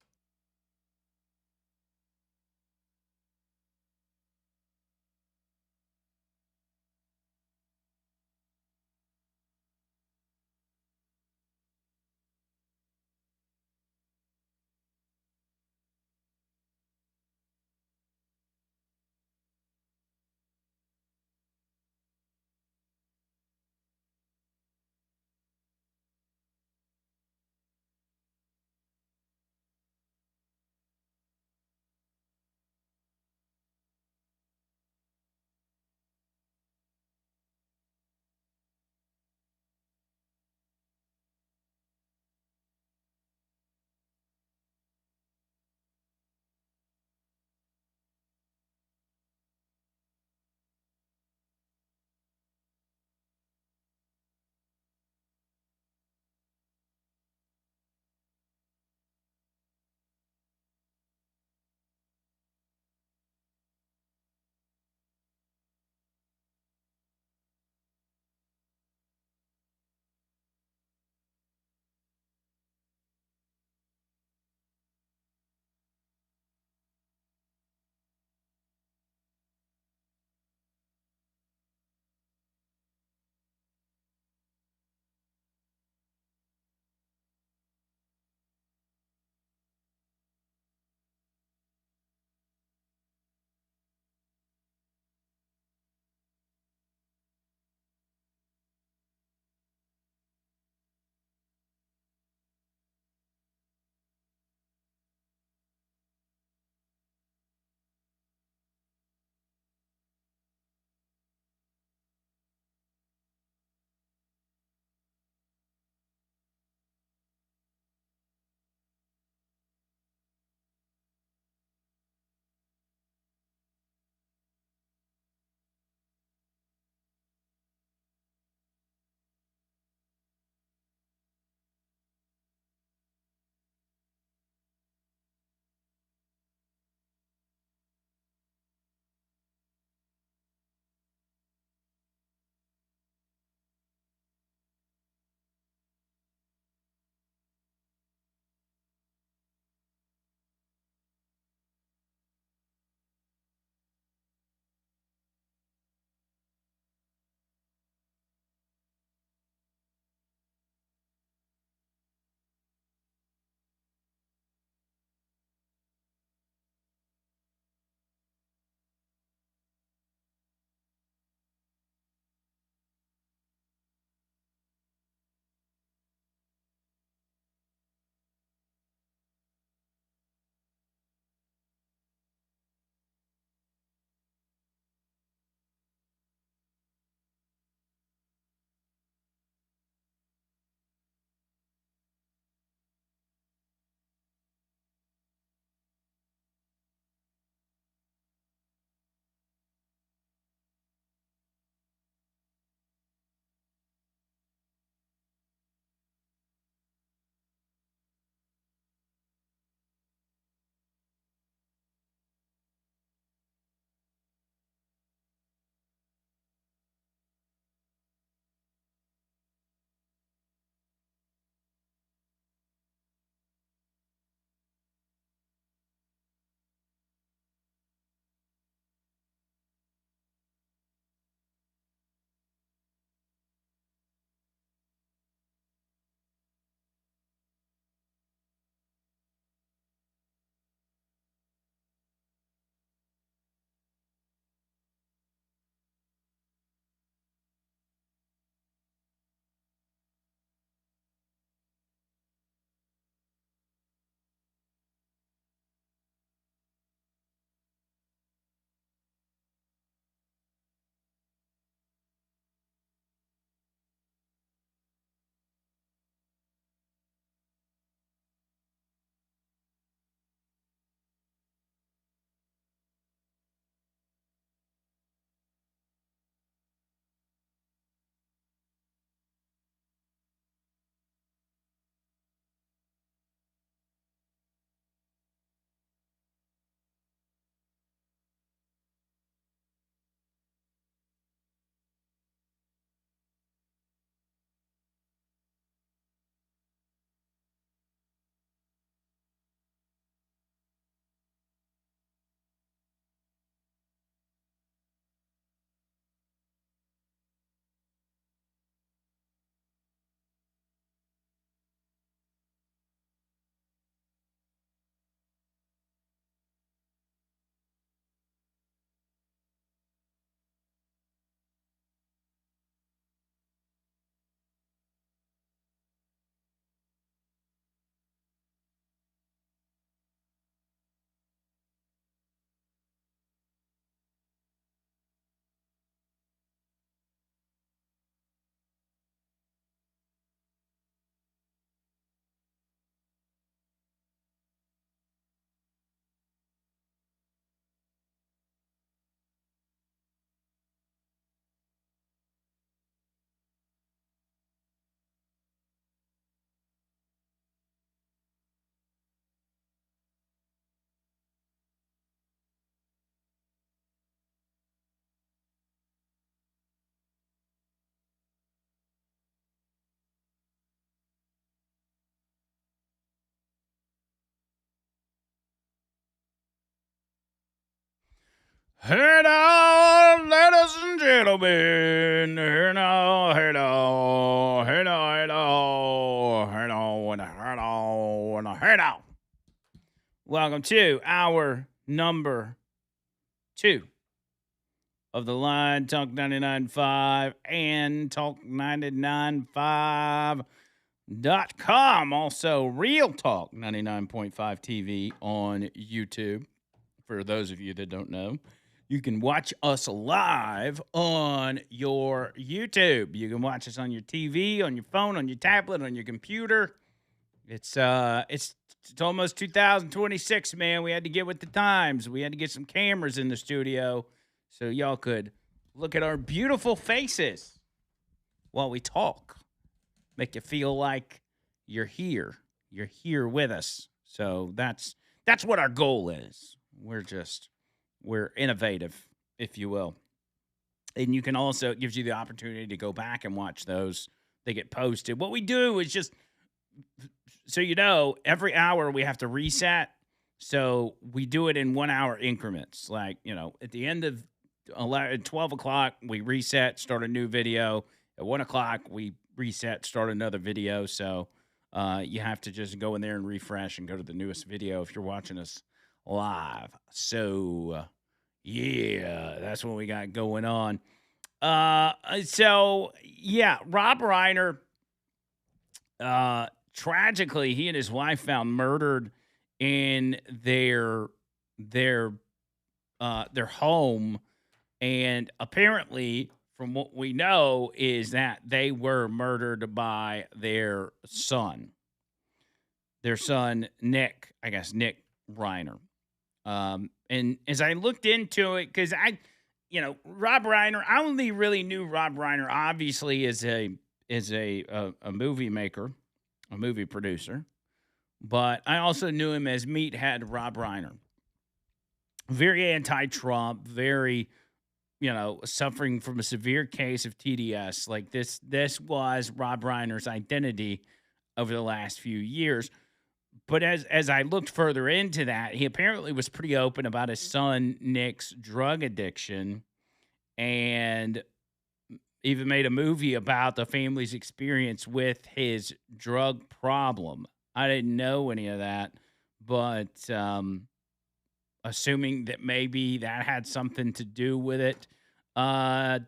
Hey now, ladies and gentlemen. Hey now, hey now, hey now, hey now, hey now, and hey now, and hey now. Welcome to our number 2 of the line, Talk 99.5 and Talk995.com. Also, Real Talk 99.5 TV on YouTube. For those of you that don't know, you can watch us live on your YouTube. You can watch us on your TV, on your phone, on your tablet, on your computer. It's almost 2026, man. We had to get with the times. We had to get some cameras in the studio so y'all could look at our beautiful faces while we talk. Make you feel like you're here. You're here with us. So that's what our goal is. We're innovative, if you will. And you can also, it gives you the opportunity to go back and watch those. They get posted. What we do is just, so you know, every hour we have to reset. So we do it in 1 hour increments. Like, you know, at the end of 12 o'clock, we reset, start a new video. At 1 o'clock, we reset, start another video. So you have to just go in there and refresh and go to the newest video if you're watching us live. So, yeah, that's what we got going on. So, yeah, Rob Reiner, tragically, he and his wife found murdered in their home, and apparently, from what we know, is that they were murdered by their son. Their son, Nick Reiner. And as I looked into it, because Rob Reiner, I only really knew Rob Reiner obviously as a movie maker, a movie producer, but I also knew him as Meathead Rob Reiner. Very anti-Trump, very, suffering from a severe case of TDS. Like this was Rob Reiner's identity over the last few years. But as I looked further into that, he apparently was pretty open about his son Nick's drug addiction, and even made a movie about the family's experience with his drug problem. I didn't know any of that, but assuming that maybe that had something to do with it. TMZ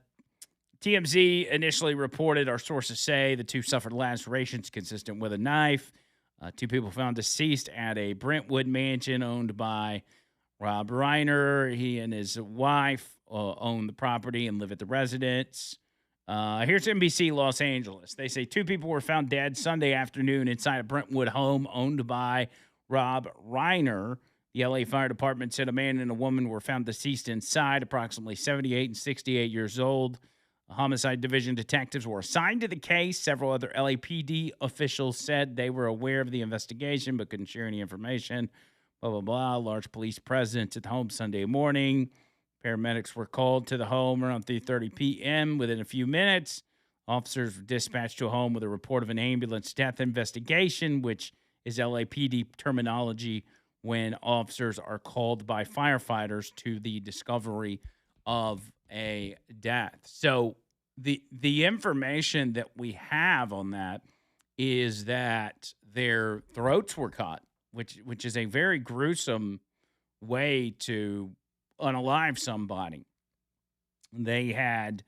initially reported, our sources say, the two suffered lacerations consistent with a knife. 2 people found deceased at a Brentwood mansion owned by Rob Reiner. He and his wife own the property and live at the residence. Here's NBC Los Angeles. They say 2 people were found dead Sunday afternoon inside a Brentwood home owned by Rob Reiner. The LA Fire Department said a man and a woman were found deceased inside, approximately 78 and 68 years old. Homicide Division detectives were assigned to the case. Several other LAPD officials said they were aware of the investigation but couldn't share any information. Blah, blah, blah. Large police presence at the home Sunday morning. Paramedics were called to the home around 3:30 p.m. Within a few minutes, officers were dispatched to a home with a report of an ambulance death investigation, which is LAPD terminology when officers are called by firefighters to the discovery of a death. So the information that we have on that is that their throats were cut, which is a very gruesome way to unalive somebody. They had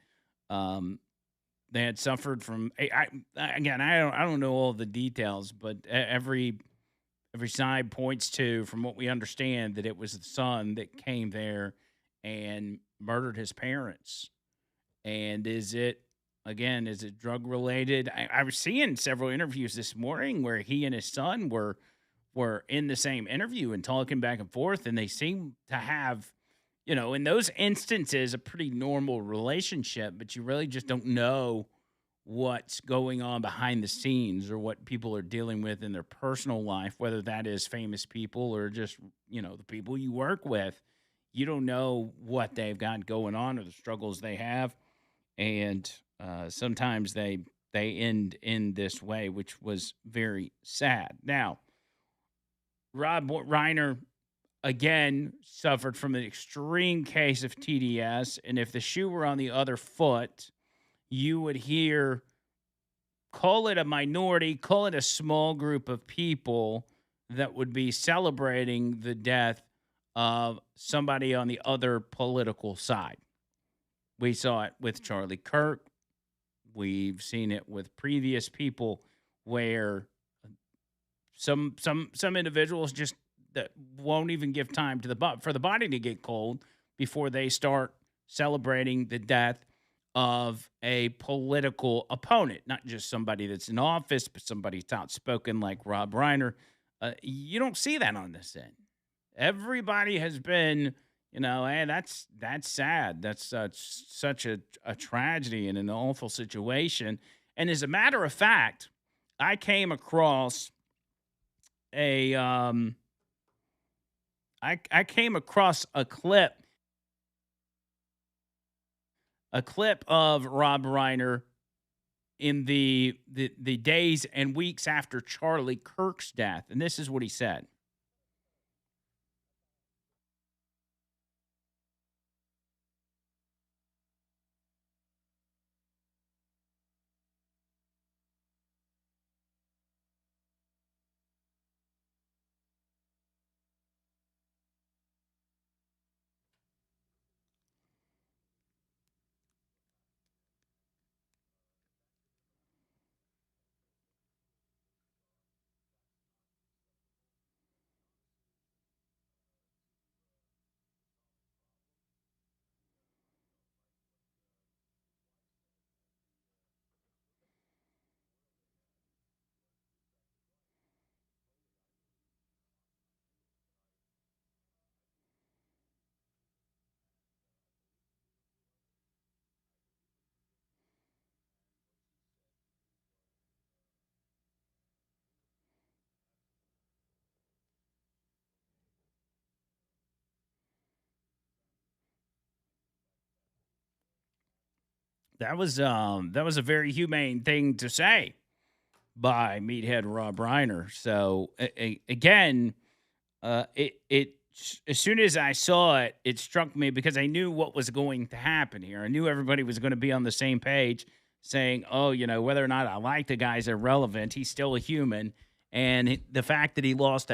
suffered from I don't know all the details, but every side points to, from what we understand, that it was the son that came there and murdered his parents. And is it drug related? I was seeing several interviews this morning where he and his son were in the same interview and talking back and forth, and they seem to have, in those instances, a pretty normal relationship, but you really just don't know what's going on behind the scenes or what people are dealing with in their personal life, whether that is famous people or just, the people you work with. You don't know what they've got going on or the struggles they have. And sometimes they end in this way, which was very sad. Now, Rob Reiner, again, suffered from an extreme case of TDS. And if the shoe were on the other foot, you would hear, call it a minority, call it a small group of people that would be celebrating the death of somebody on the other political side. We saw it with Charlie Kirk. We've seen it with previous people where some individuals just that won't even give time to for the body to get cold before they start celebrating the death of a political opponent, not just somebody that's in office, but somebody that's outspoken like Rob Reiner. You don't see that on this end. Everybody has been, hey, that's sad. That's such a tragedy and an awful situation. And as a matter of fact, I came across I came across a clip of Rob Reiner in the days and weeks after Charlie Kirk's death, and this is what he said. That was a very humane thing to say by Meathead Rob Reiner. So again, it as soon as I saw it, it struck me because I knew what was going to happen here. I knew everybody was going to be on the same page, saying, "Oh, whether or not I like the guy's irrelevant. He's still a human." And the fact that he lost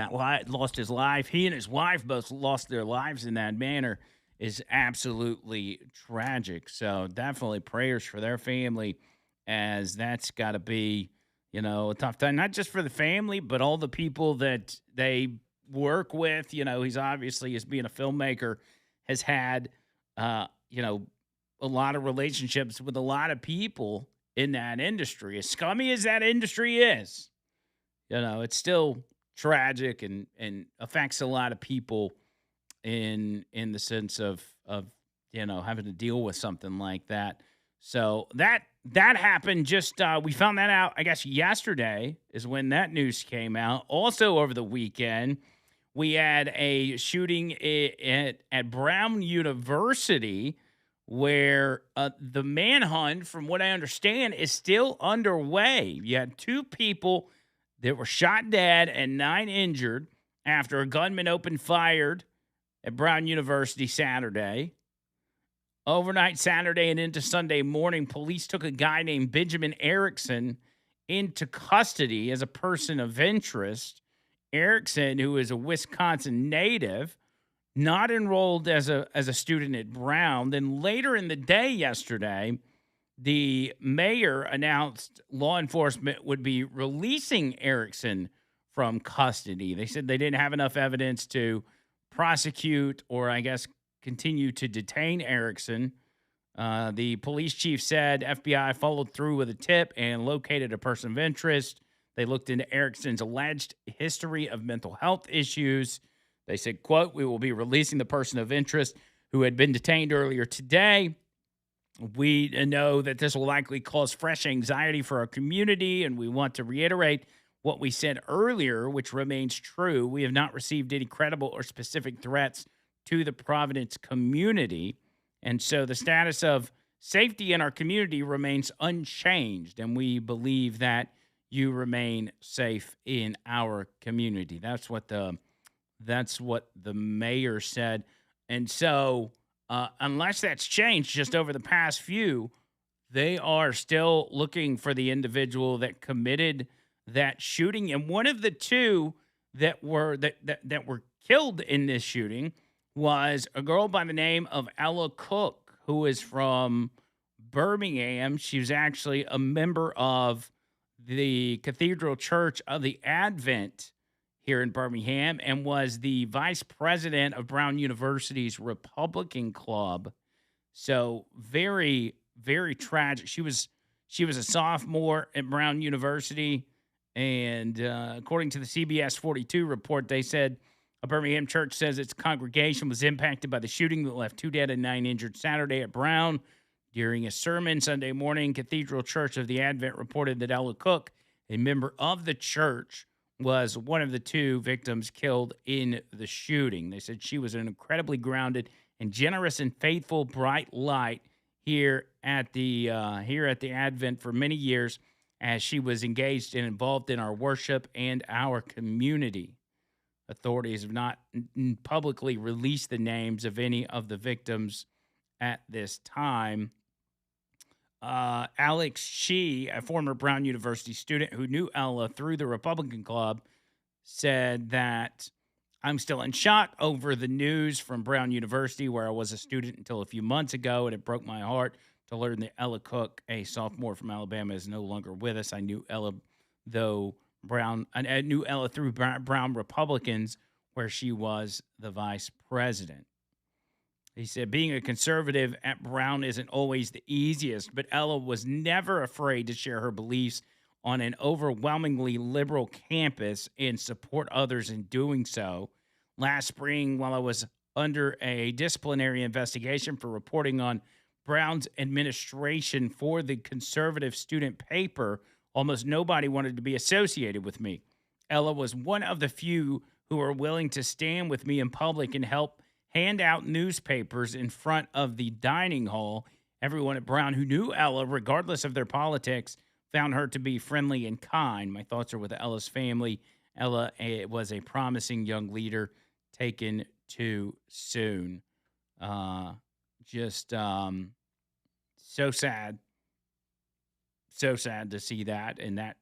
his life, he and his wife both lost their lives in that manner, is absolutely tragic. So definitely prayers for their family, as that's got to be, a tough time, not just for the family, but all the people that they work with. He's obviously, as being a filmmaker, has had, a lot of relationships with a lot of people in that industry. As scummy as that industry is, it's still tragic and affects a lot of people in the sense of having to deal with something like that. So that happened. Just we found that out, I guess, yesterday is when that news came out. Also over the weekend, we had a shooting at Brown University where the manhunt, from what I understand, is still underway. You had 2 people that were shot dead and 9 injured after a gunman opened fire at Brown University Saturday. Overnight Saturday and into Sunday morning, police took a guy named Benjamin Erickson into custody as a person of interest. Erickson, who is a Wisconsin native, not enrolled as a student at Brown. Then later in the day yesterday, the mayor announced law enforcement would be releasing Erickson from custody. They said they didn't have enough evidence to prosecute or, I guess, continue to detain Erickson. The police chief said FBI followed through with a tip and located a person of interest. They looked into Erickson's alleged history of mental health issues. They said, quote, "We will be releasing the person of interest who had been detained earlier today. We know that this will likely cause fresh anxiety for our community, and we want to reiterate what we said earlier, which remains true. We have not received any credible or specific threats to the Providence community. And so the status of safety in our community remains unchanged, and we believe that you remain safe in our community." That's what the That's what the mayor said. And so, unless that's changed just over the past few, they are still looking for the individual that committed that shooting. And one of the two that were killed in this shooting was a girl by the name of Ella Cook, who is from Birmingham. She was actually a member of the Cathedral Church of the Advent here in Birmingham and was the vice president of Brown University's Republican Club. So very, very tragic. She was a sophomore at Brown University, and according to the CBS 42 report, they said a Birmingham church says its congregation was impacted by the shooting that left 2 dead and 9 injured Saturday at Brown. During a sermon Sunday morning, Cathedral Church of the Advent reported that Ella Cook, a member of the church, was one of the 2 victims killed in the shooting. They said she was an incredibly grounded and generous and faithful bright light here at the Advent for many years, as she was engaged and involved in our worship and our community. Authorities have not publicly released the names of any of the victims at this time. Alex Shee, a former Brown University student who knew Ella through the Republican Club, said that I'm still in shock over the news from Brown University, where I was a student until a few months ago, and it broke my heart to learn that Ella Cook, a sophomore from Alabama, is no longer with us. I knew Ella through Brown Republicans, where she was the vice president. He said, being a conservative at Brown isn't always the easiest, but Ella was never afraid to share her beliefs on an overwhelmingly liberal campus and support others in doing so. Last spring, while I was under a disciplinary investigation for reporting on Brown's administration for the conservative student paper, almost nobody wanted to be associated with me. Ella was one of the few who were willing to stand with me in public and help hand out newspapers in front of the dining hall. Everyone at Brown who knew Ella, regardless of their politics, found her to be friendly and kind. My thoughts are with Ella's family. Ella was a promising young leader taken too soon. So sad. So sad to see that, and that,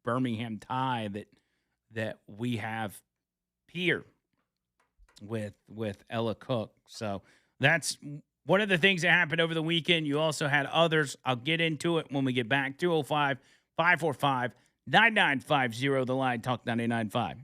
Birmingham tie that we have here with Ella Cook. So that's one of the things that happened over the weekend. You also had others. I'll get into it when we get back. 205-545-9950, the line, Talk 99.5.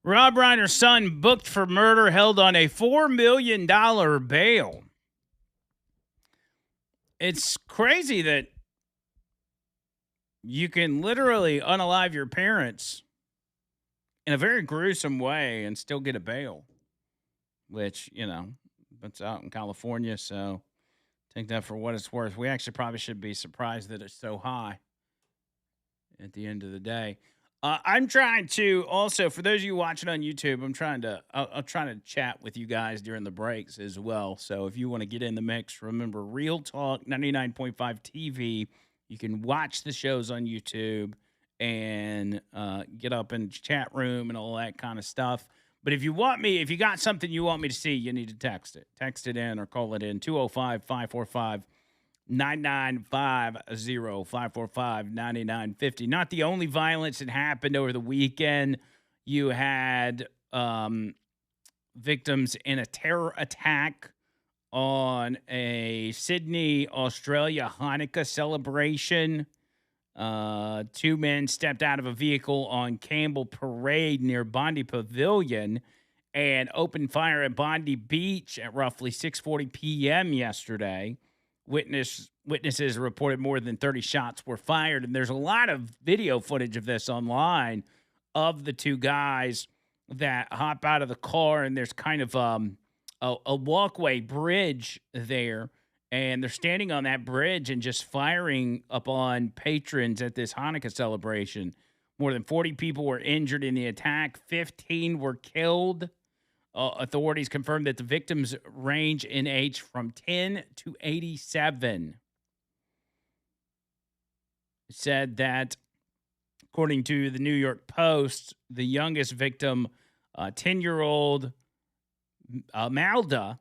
Rob Reiner's son booked for murder, held on a $4 million bail. It's crazy that you can literally unalive your parents in a very gruesome way and still get a bail, which, it's out in California, so take that for what it's worth. We actually probably should be surprised that it's so high at the end of the day. I'm trying to also, for those of you watching on YouTube, I'll try to chat with you guys during the breaks as well. So if you want to get in the mix, remember Real Talk 99.5 TV. You can watch the shows on YouTube and get up in chat room and all that kind of stuff. But if you got something you want me to see, you need to text it. Text it in or call it in 205-545-9950, 545-9950. Not the only violence that happened over the weekend. You had victims in a terror attack on a Sydney, Australia Hanukkah celebration. 2 men stepped out of a vehicle on Campbell Parade near Bondi Pavilion and opened fire at Bondi Beach at roughly 6:40 p.m. yesterday. Witnesses reported more than 30 shots were fired, and there's a lot of video footage of this online of the 2 guys that hop out of the car, and there's kind of a walkway bridge there, and they're standing on that bridge and just firing upon patrons at this Hanukkah celebration. More than 40 people were injured in the attack. 15 were killed. Authorities confirmed that the victims range in age from 10 to 87. It said that, according to the New York Post, the youngest victim, 10-year-old Malda,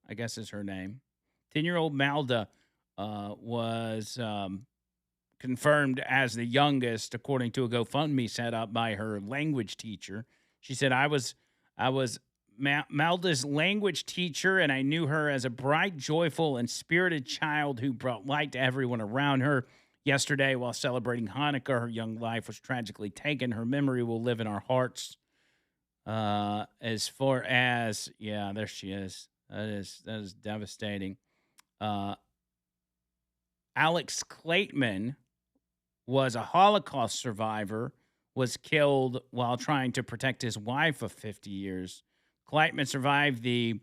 I guess is her name. 10-year-old Malda was confirmed as the youngest, according to a GoFundMe set up by her language teacher. She said, I was Malda's language teacher, and I knew her as a bright, joyful, and spirited child who brought light to everyone around her. Yesterday, while celebrating Hanukkah, her young life was tragically taken. Her memory will live in our hearts. As far as, there she is. That is devastating. Alex Klaitman was a Holocaust survivor, was killed while trying to protect his wife of 50 years. Klaitman survived the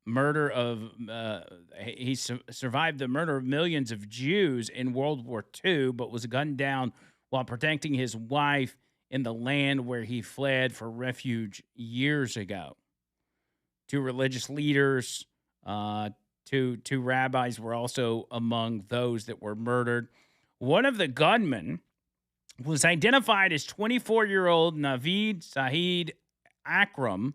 murder of survived the murder of millions of Jews in World War II, but was gunned down while protecting his wife in the land where he fled for refuge years ago. 2 religious leaders, 2 rabbis were also among those that were murdered. One of the gunmen was identified as 24-year-old Naveed Saeed Akram,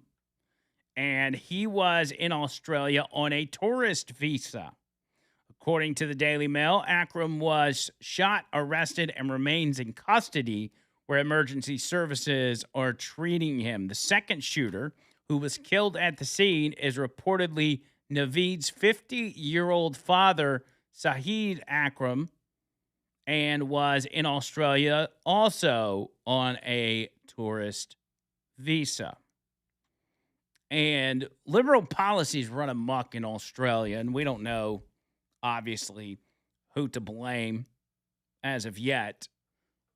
and he was in Australia on a tourist visa. According to the Daily Mail, Akram was shot, arrested, and remains in custody where emergency services are treating him. The second shooter, who was killed at the scene, is reportedly Naveed's 50-year-old father, Saeed Akram, and was in Australia also on a tourist visa. And liberal policies run amok in Australia, and we don't know, obviously, who to blame as of yet.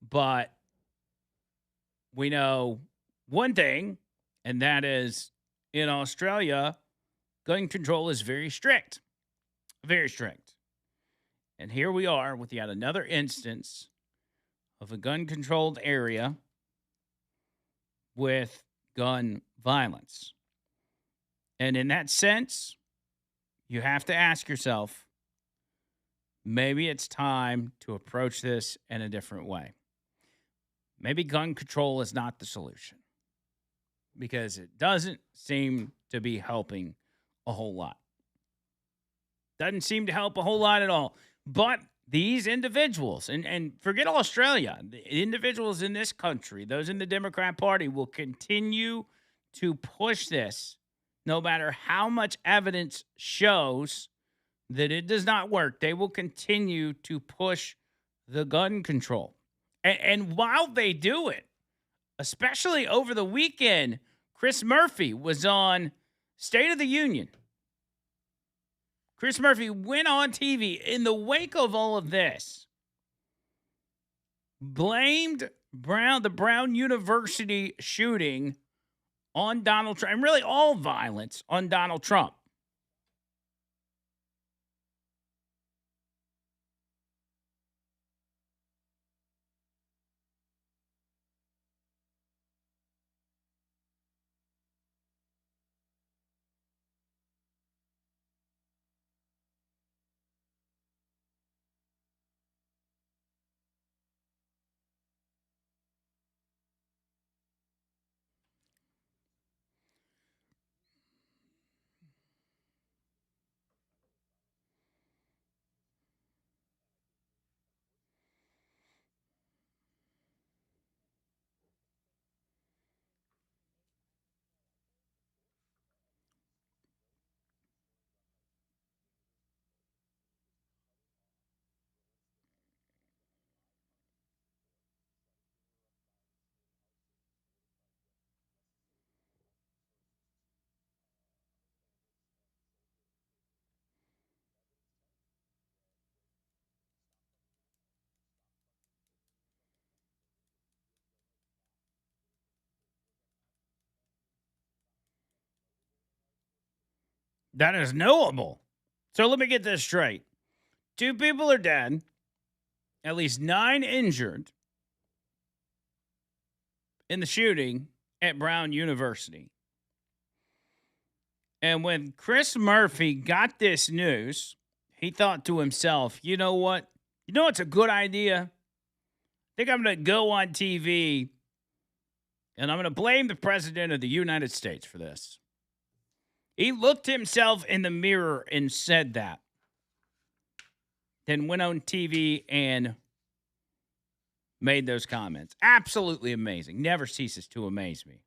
But we know one thing, and that is in Australia, gun control is very strict. Very strict. And here we are with yet another instance of a gun-controlled area with gun violence. And in that sense, you have to ask yourself, maybe it's time to approach this in a different way. Maybe gun control is not the solution because it doesn't seem to be helping a whole lot. Doesn't seem to help a whole lot at all. But these individuals, and forget Australia, the individuals in this country, those in the Democrat Party, will continue to push this no matter how much evidence shows that it does not work. They will continue to push the gun control. And while they do it, especially over the weekend. Chris Murphy was on State of the Union. Chris Murphy went on TV in the wake of all of this, blamed the Brown University shooting on Donald Trump, and really all violence on Donald Trump. That is knowable. So let me get this straight. 2 people are dead, at least 9 injured in the shooting at Brown University. And when Chris Murphy got this news, he thought to himself, you know what? You know what's a good idea? I think I'm going to go on TV and I'm going to blame the President of the United States for this. He looked himself in the mirror and said that. Then went on TV and made those comments. Absolutely amazing. Never ceases to amaze me.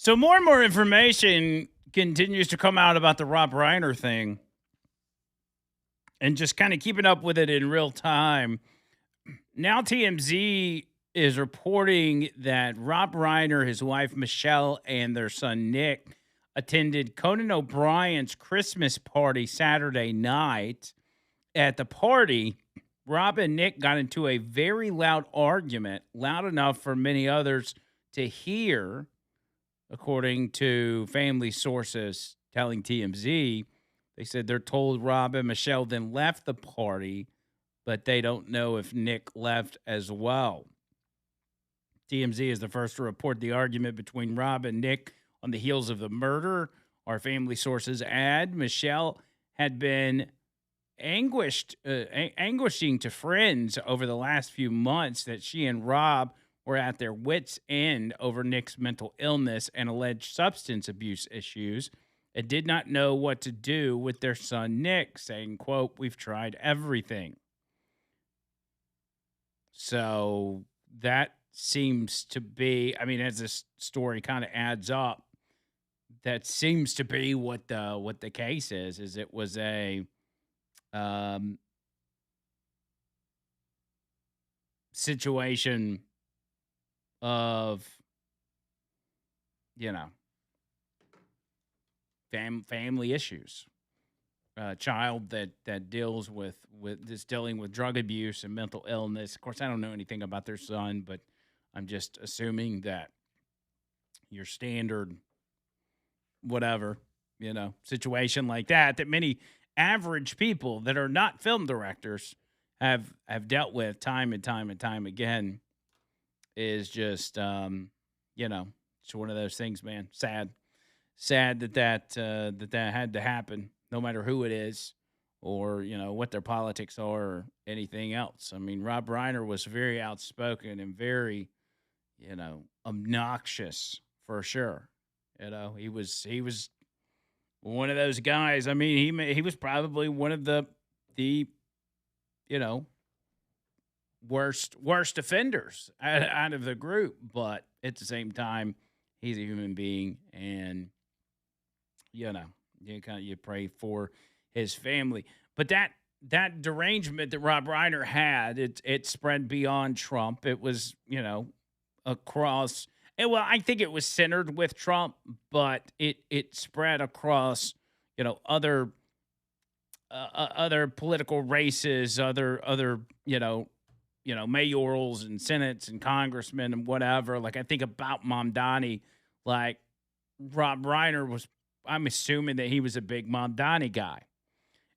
So more and more information continues to come out about the Rob Reiner thing, and just kind of keeping up with it in real time. Now TMZ is reporting that Rob Reiner, his wife Michelle, and their son Nick attended Conan O'Brien's Christmas party Saturday night. At the party, Rob and Nick got into a very loud argument, loud enough for many others to hear, according to family sources telling TMZ. They said they're told Rob and Michelle then left the party, but they don't know if Nick left as well. TMZ is the first to report the argument between Rob and Nick on the heels of the murder. Our family sources add Michelle had been anguishing to friends over the last few months that she and Rob were at their wits' end over Nick's mental illness and alleged substance abuse issues, and did not know what to do with their son Nick, saying, quote, "We've tried everything." So that seems to be, I mean, as this story kind of adds up, that seems to be what the case is it was a situation of, you know, family issues. A child that deals with dealing with drug abuse and mental illness. Of course, I don't know anything about their son, but I'm just assuming that your standard whatever, situation like that many average people that are not film directors have dealt with time and time and time again is just it's one of those things, man. Sad that had to happen, no matter who it is or what their politics are or anything else. I mean, Rob Reiner was very outspoken and very obnoxious for sure. He was one of those guys. I mean, he was probably one of the worst offenders out of the group, but at the same time, he's a human being, and you pray for his family. But that derangement that Rob Reiner had, it spread beyond Trump. It was across. And well, I think it was centered with Trump, but it spread across other political races, other mayorals and senates and congressmen and whatever. Like, I think about Mamdani, like Rob Reiner was. I'm assuming that he was a big Mamdani guy,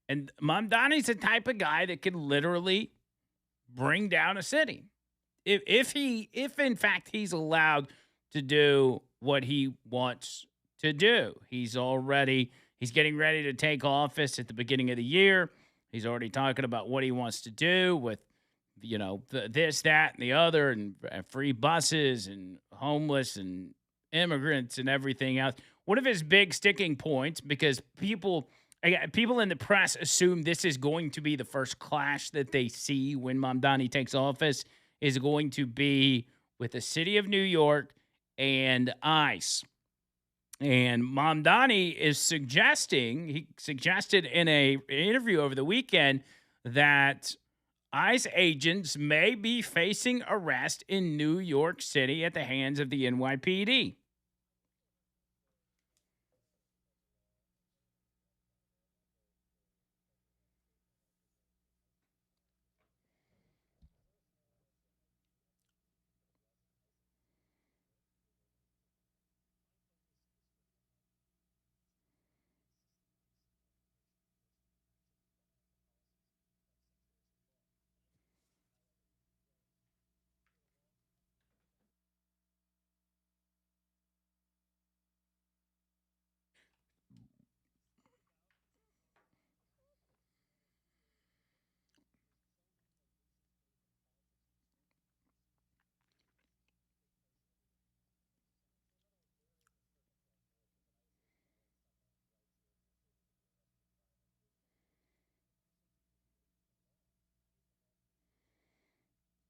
and Mamdani's the type of guy that can literally bring down a city if in fact he's allowed to do what he wants to do. He's getting ready to take office at the beginning of the year. He's already talking about what he wants to do with, this, that, and the other, and free buses and homeless and immigrants and everything else. One of his big sticking points, because people in the press assume this is going to be the first clash that they see when Mamdani takes office, is going to be with the city of New York and ICE. And Mamdani is he suggested in an interview over the weekend that ICE agents may be facing arrest in New York City at the hands of the NYPD.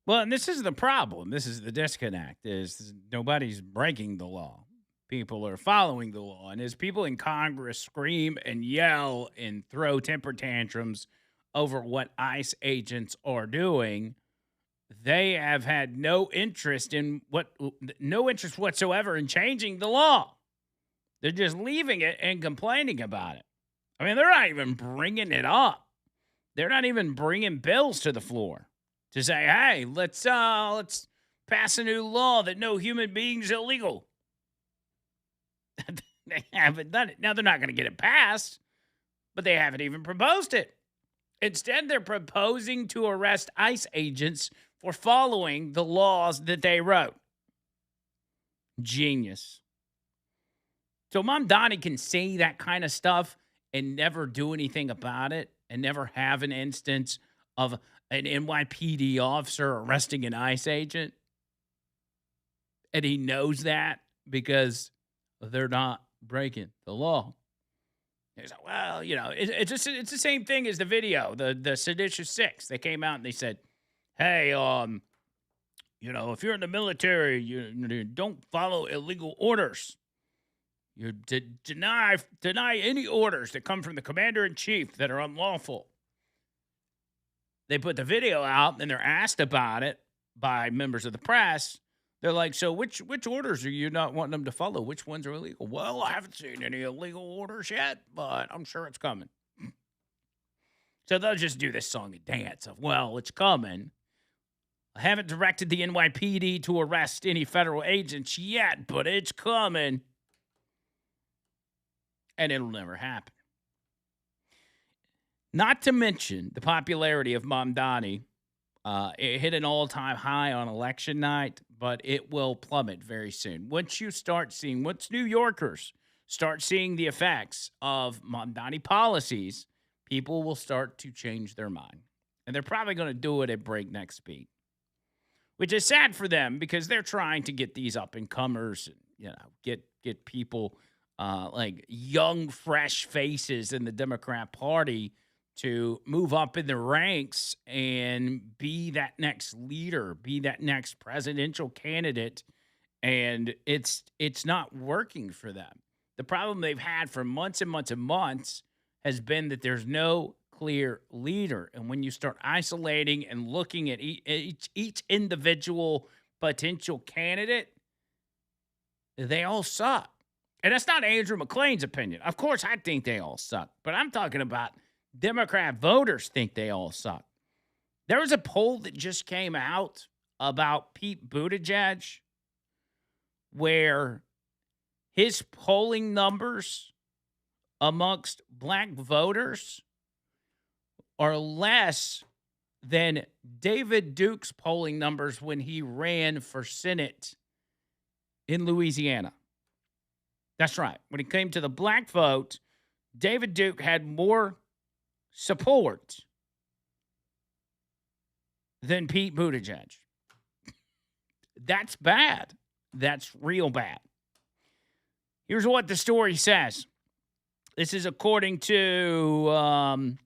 Well, and this is the problem. This is the disconnect, is nobody's breaking the law. people are following the law. And as people in Congress scream and yell and throw temper tantrums over what ICE agents are doing, they have had no interest whatsoever in changing the law. They're just leaving it and complaining about it. I mean, they're not even bringing it up. They're not even bringing bills to the floor to say, "Hey, let's pass a new law that no human being's illegal." They haven't done it. Now, they're not going to get it passed, but they haven't even proposed it. Instead, they're proposing to arrest ICE agents for following the laws that they wrote. Genius. So Mamdani can say that kind of stuff and never do anything about it and never have an instance of an NYPD officer arresting an ICE agent. And he knows that because they're not breaking the law. He's like, well, it's the same thing as the video, the Seditious Six. They came out and they said, hey, if you're in the military, you don't follow illegal orders. You deny any orders that come from the commander-in-chief that are unlawful. They put the video out, and they're asked about it by members of the press. They're like, so which orders are you not wanting them to follow? Which ones are illegal? Well, I haven't seen any illegal orders yet, but I'm sure it's coming. So they'll just do this song and dance of, well, it's coming. I haven't directed the NYPD to arrest any federal agents yet, but it's coming. And it'll never happen. Not to mention the popularity of Mamdani. It hit an all-time high on election night, but it will plummet very soon. Once New Yorkers start seeing the effects of Mamdani policies, people will start to change their mind. And they're probably going to do it at breakneck speed, which is sad for them because they're trying to get these up-and-comers, get people like young, fresh faces in the Democrat Party to move up in the ranks and be that next leader, be that next presidential candidate. And it's not working for them. The problem they've had for months and months and months has been that there's no clear leader. And when you start isolating and looking at each individual potential candidate, they all suck. And that's not Andrew McLean's opinion. Of course, I think they all suck. But I'm talking about Democrat voters think they all suck. There was a poll that just came out about Pete Buttigieg where his polling numbers amongst black voters are less than David Duke's polling numbers when he ran for Senate in Louisiana. That's right. When it came to the black vote, David Duke had more support than Pete Buttigieg. That's bad. That's real bad. Here's what the story says. This is according to,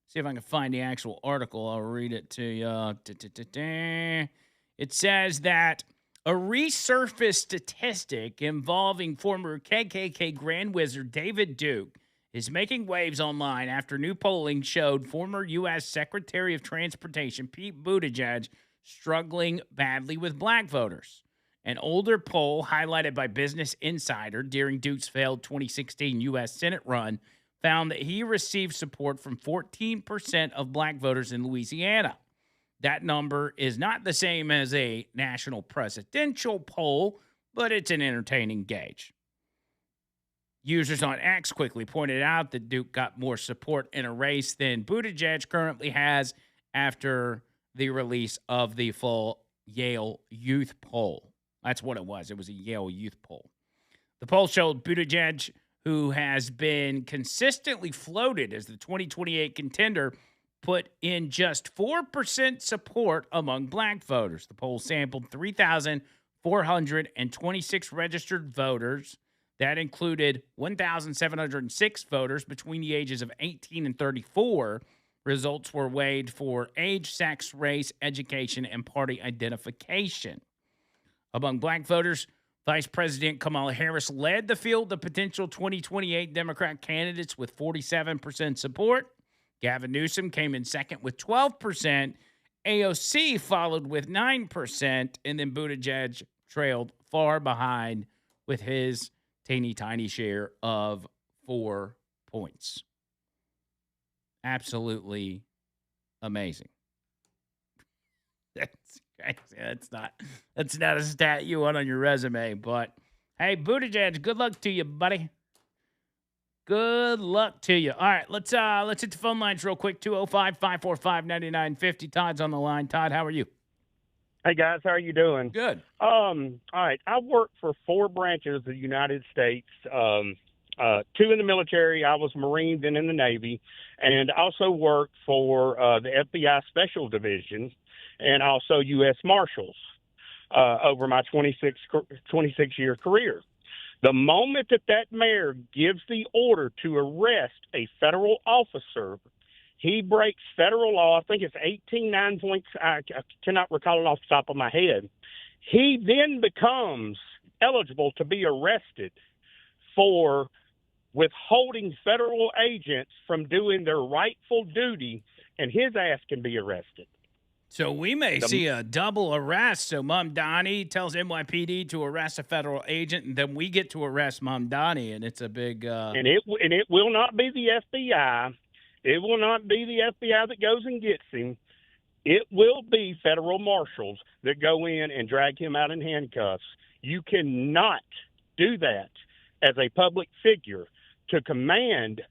see if I can find the actual article. I'll read it to you. It says that a resurfaced statistic involving former KKK Grand Wizard David Duke is making waves online after new polling showed former U.S. Secretary of Transportation Pete Buttigieg struggling badly with black voters. An older poll highlighted by Business Insider during Duke's failed 2016 U.S. Senate run found that he received support from 14% of black voters in Louisiana. That number is not the same as a national presidential poll, but it's an entertaining gauge. Users on X quickly pointed out that Duke got more support in a race than Buttigieg currently has after the release of the full Yale Youth poll. That's what it was. It was a Yale Youth poll. The poll showed Buttigieg, who has been consistently floated as the 2028 contender, put in just 4% support among black voters. The poll sampled 3,426 registered voters. That included 1,706 voters between the ages of 18 and 34. Results were weighed for age, sex, race, education, and party identification. Among black voters, Vice President Kamala Harris led the field of potential 2028 Democrat candidates with 47% support. Gavin Newsom came in second with 12%. AOC followed with 9%. And then Buttigieg trailed far behind with his teeny tiny share of 4 points. Absolutely amazing. That's crazy. That's not a stat you want on your resume, but hey, Buttigieg, good luck to you, buddy. Good luck to you. All right, let's hit the phone lines real quick. 205-545-9950. Todd's on the line. Todd, how are you? Hey guys, how are you doing? Good. All right, I work for 4 branches of the United States. 2 in the military. I was Marine, then in the Navy, and also worked for the FBI Special Division and also U.S. Marshals over my 26-year career. The moment that mayor gives the order to arrest a federal officer, he breaks federal law. I think it's 18.9 points. I cannot recall it off the top of my head. He then becomes eligible to be arrested for withholding federal agents from doing their rightful duty, and his ass can be arrested. So we may see a double arrest. So Mamdani tells NYPD to arrest a federal agent, and then we get to arrest Mamdani, and it's a big. And it will not be the FBI. It will not be the FBI that goes and gets him. It will be federal marshals that go in and drag him out in handcuffs. You cannot do that as a public figure to command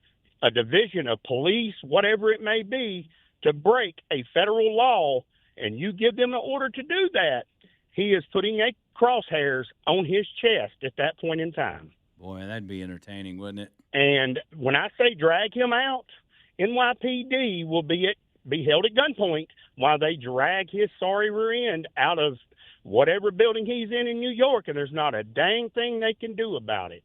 a division of police, whatever it may be, to break a federal law, and you give them an order to do that. He is putting a crosshairs on his chest at that point in time. Boy, that'd be entertaining, wouldn't it? And when I say drag him out, NYPD will be held at gunpoint while they drag his sorry rear end out of whatever building he's in New York, and there's not a dang thing they can do about it.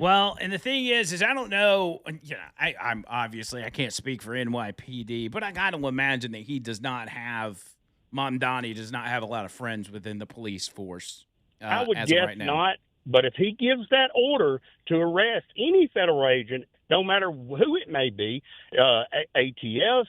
Well, and the thing is I don't know. You know, I'm obviously I can't speak for NYPD, but I got to imagine that he does not have Mamdani does not have a lot of friends within the police force. I would as guess of right now. not. But if he gives that order to arrest any federal agent, no matter who it may be, ATF,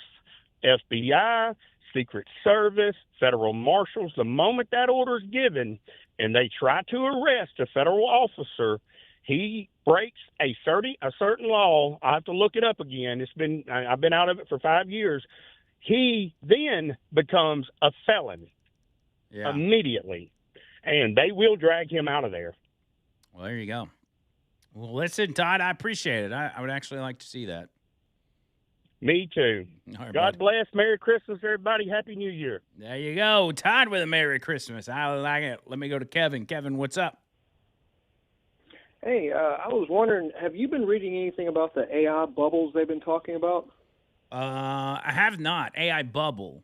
FBI, Secret Service, federal marshals, the moment that order is given and they try to arrest a federal officer, he breaks a certain law. I have to look it up again. I've been out of it for 5 years. He then becomes a felon immediately, and they will drag him out of there. Well, there you go. Well, listen, Todd, I appreciate it. I would actually like to see that. Me too. All right, God buddy. bless. Merry Christmas, everybody. Happy New Year. There you go. Todd with a Merry Christmas. I like it. Let me go to Kevin. Kevin, what's up? Hey, I was wondering, have you been reading anything about the AI bubbles they've been talking about? I have not. AI bubble.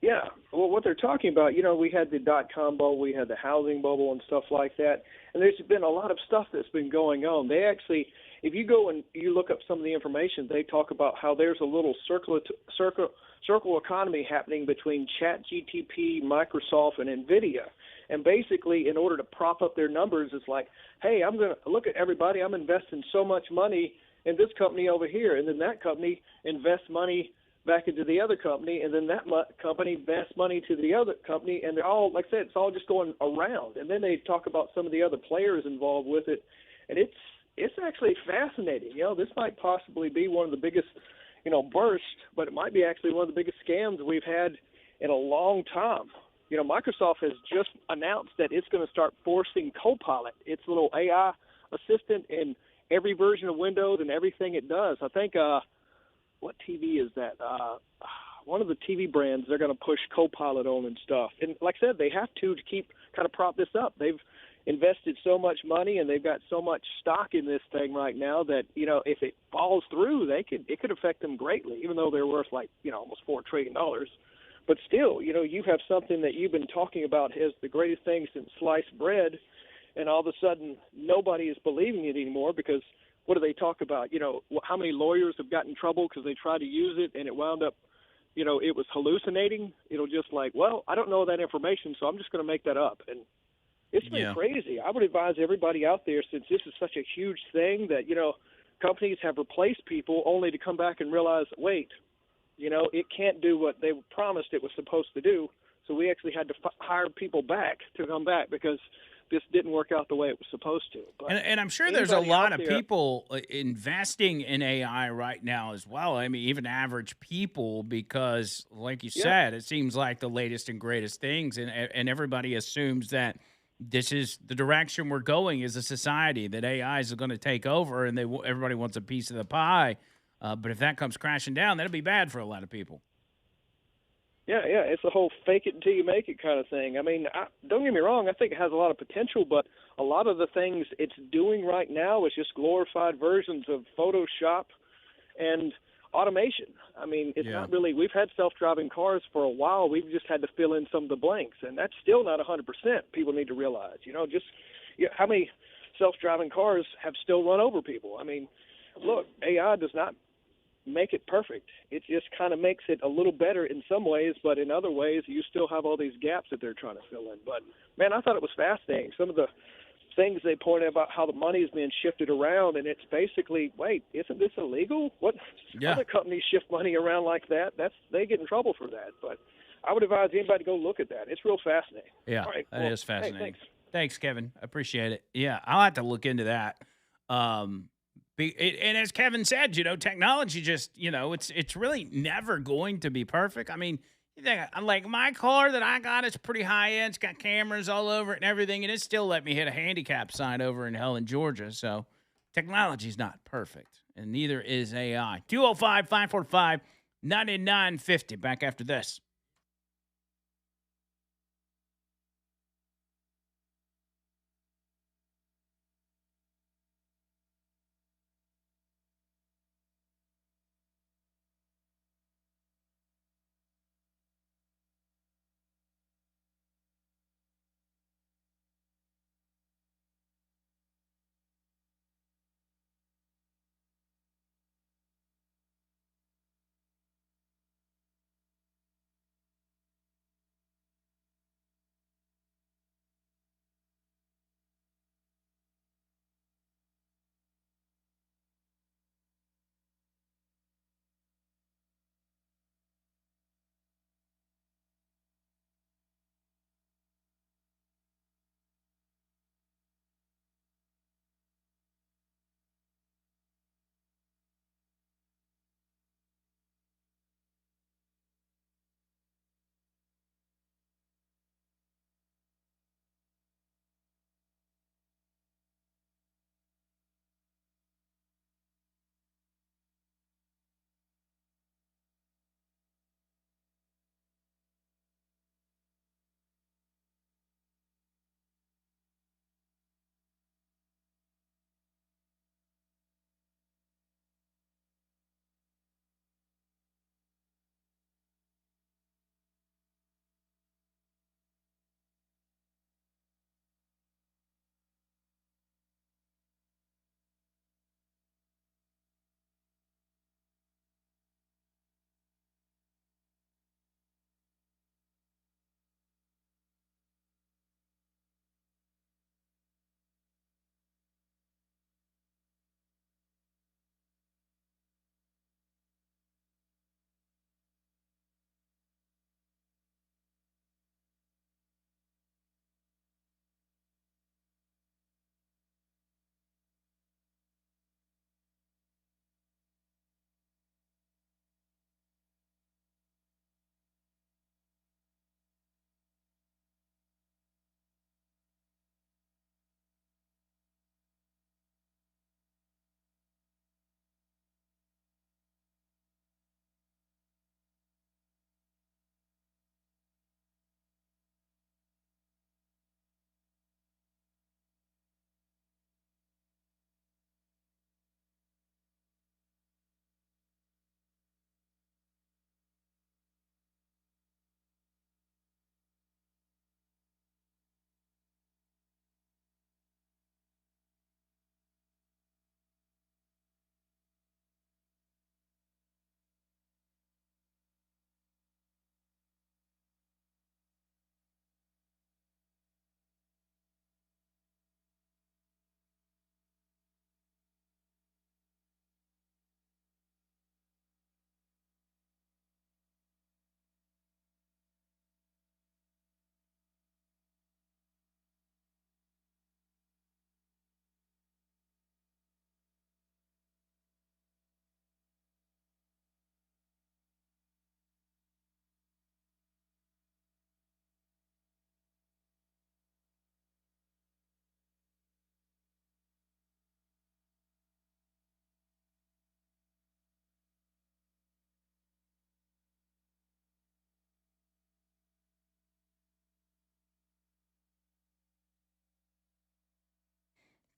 Yeah. Well, what they're talking about, we had the .com bubble, we had the housing bubble and stuff like that, and there's been a lot of stuff that's been going on. They actually, if you go and you look up some of the information, they talk about how there's a little circle economy happening between ChatGPT, Microsoft, and NVIDIA. And basically, in order to prop up their numbers, it's like, hey, I'm going to look at everybody. I'm investing so much money in this company over here, and then that company invests money back into the other company, and then that company invests money to the other company, and they're all, like I said, it's all just going around. And then they talk about some of the other players involved with it, and it's actually fascinating. This might possibly be one of the biggest, bursts, but it might be actually one of the biggest scams we've had in a long time. Microsoft has just announced that it's going to start forcing Copilot, its little AI assistant, in every version of Windows and everything it does. I think, what TV is that? One of the TV brands, they're going to push Copilot on and stuff. And like I said, they have to keep kind of prop this up. They've invested so much money and they've got so much stock in this thing right now that, if it falls through, it could affect them greatly, even though they're worth almost $4 trillion. But still, you have something that you've been talking about as the greatest thing since sliced bread, and all of a sudden nobody is believing it anymore because what do they talk about? How many lawyers have gotten in trouble because they tried to use it and it wound up, it was hallucinating. Just like, well, I don't know that information, so I'm just going to make that up. And It's been Yeah. crazy. I would advise everybody out there, since this is such a huge thing, that companies have replaced people only to come back and realize, wait, it can't do what they promised it was supposed to do. So we actually had to hire people back to come back because this didn't work out the way it was supposed to. But And I'm sure there's a anybody lot out of there- people investing in AI right now as well. I mean, even average people, because, like you Yeah. said, it seems like the latest and greatest things, and everybody assumes that this is the direction we're going as a society. That AI is going to take over, and everybody wants a piece of the pie. But if that comes crashing down, that'll be bad for a lot of people. Yeah, it's a whole fake it until you make it kind of thing. I mean, don't get me wrong, I think it has a lot of potential, but a lot of the things it's doing right now is just glorified versions of Photoshop and automation. I mean, it's not really, we've had self-driving cars for a while. We've just had to fill in some of the blanks, and that's still not 100%. People need to realize, how many self-driving cars have still run over people? I mean, look, AI does not make it perfect. It just kind of makes it a little better in some ways, but in other ways, you still have all these gaps that they're trying to fill in. But, man, I thought it was fascinating. Some of the things they pointed about how the money is being shifted around, and it's basically, wait, isn't this illegal? What other companies shift money around like that? They get in trouble for that. But I would advise anybody to go look at that. It's real fascinating. Yeah, All right, that is fascinating. Hey, Thanks, Kevin. I appreciate it. Yeah, I'll have to look into that. And as Kevin said, technology just, it's really never going to be perfect. I mean, you think, like my car that I got is pretty high end. It's got cameras all over it and everything, and it still let me hit a handicap sign over in Helen, Georgia. So technology's not perfect, and neither is AI. 205-545-9950. Back after this.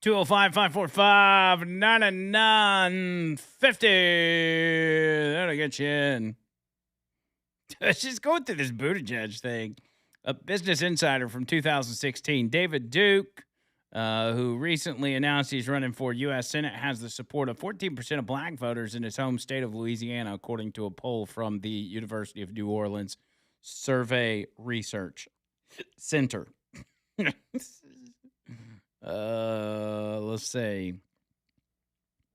205-545-9950. That'll get you in. Just going through this Buttigieg thing. A Business Insider from 2016, David Duke, who recently announced he's running for U.S. Senate, has the support of 14% of black voters in his home state of Louisiana, according to a poll from the University of New Orleans Survey Research Center. Let's see.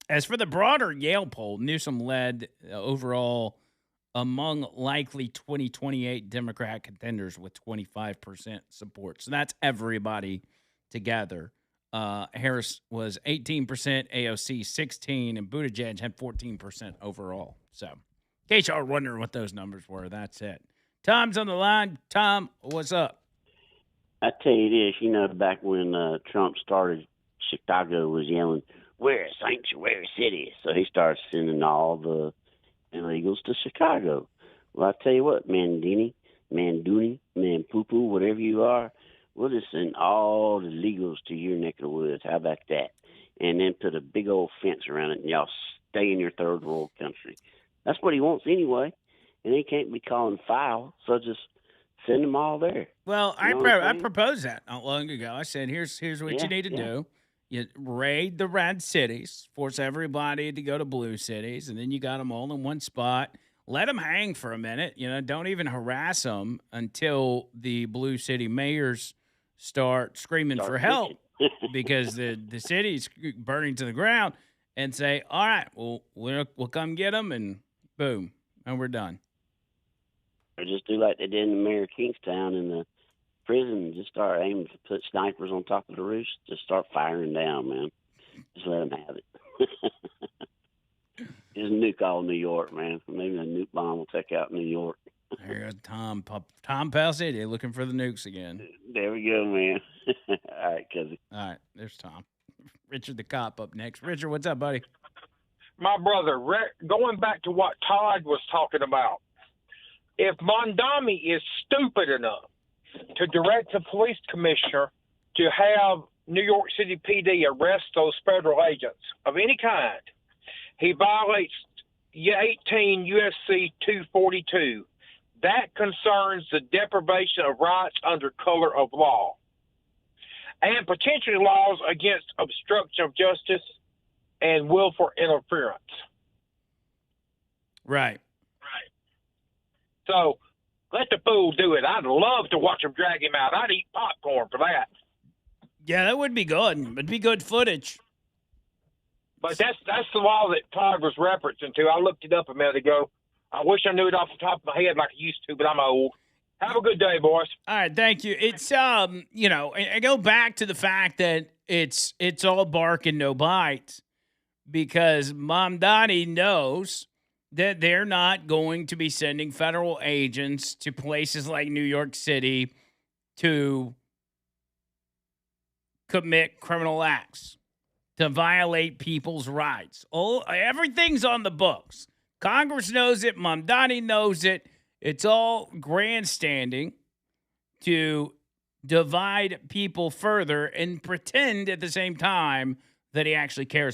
As for the broader Yale poll, Newsom led overall among likely 2028 Democrat contenders with 25% support. So that's everybody together. Harris was 18%, AOC 16%, and Buttigieg had 14% overall. So in case y'all are wondering what those numbers were, that's it. Tom's on the line. Tom, what's up? I tell you this, back when Trump started, Chicago was yelling, "We're a sanctuary city." So he started sending all the illegals to Chicago. Well, I tell you what, Mandini, Manduni, Poo-Poo, whatever you are, we'll just send all the illegals to your neck of the woods. How about that? And then put a big old fence around it, and y'all stay in your third world country. That's what he wants anyway, and he can't be calling foul, so just send them all there. Well, You know what I'm I saying? proposed that not long ago. I said, here's what you need to do. You raid the red cities, force everybody to go to blue cities, and then you got them all in one spot. Let them hang for a minute. Don't even harass them until the blue city mayors start screaming for help because the city's burning to the ground, and say, all right, we'll come get them, and boom, and we're done. Or just do like they did in the mayor of Kingstown in the prison, just start aiming to put snipers on top of the roofs, just start firing down, man. Just let them have it. Just nuke all New York, man. Maybe a nuke bomb will take out New York. There goes Tom Pell City looking for the nukes again. There we go, man. All right, cousin. All right, there's Tom. Richard the cop up next. Richard, what's up, buddy? My brother, going back to what Todd was talking about, if Mondami is stupid enough to direct the police commissioner to have New York City PD arrest those federal agents of any kind, he violates 18 U.S.C. 242. That concerns the deprivation of rights under color of law and potentially laws against obstruction of justice and willful interference. Right. So let the fool do it. I'd love to watch him drag him out. I'd eat popcorn for that. Yeah, that would be good. It'd be good footage. But that's the law that Todd was referencing to. I looked it up a minute ago. I wish I knew it off the top of my head like I used to, but I'm old. Have a good day, boys. All right, thank you. It's I go back to the fact that it's all bark and no bite because Mamdani knows that they're not going to be sending federal agents to places like New York City to commit criminal acts, to violate people's rights. Everything's on the books. Congress knows it. Mamdani knows it. It's all grandstanding to divide people further and pretend at the same time that he actually cares about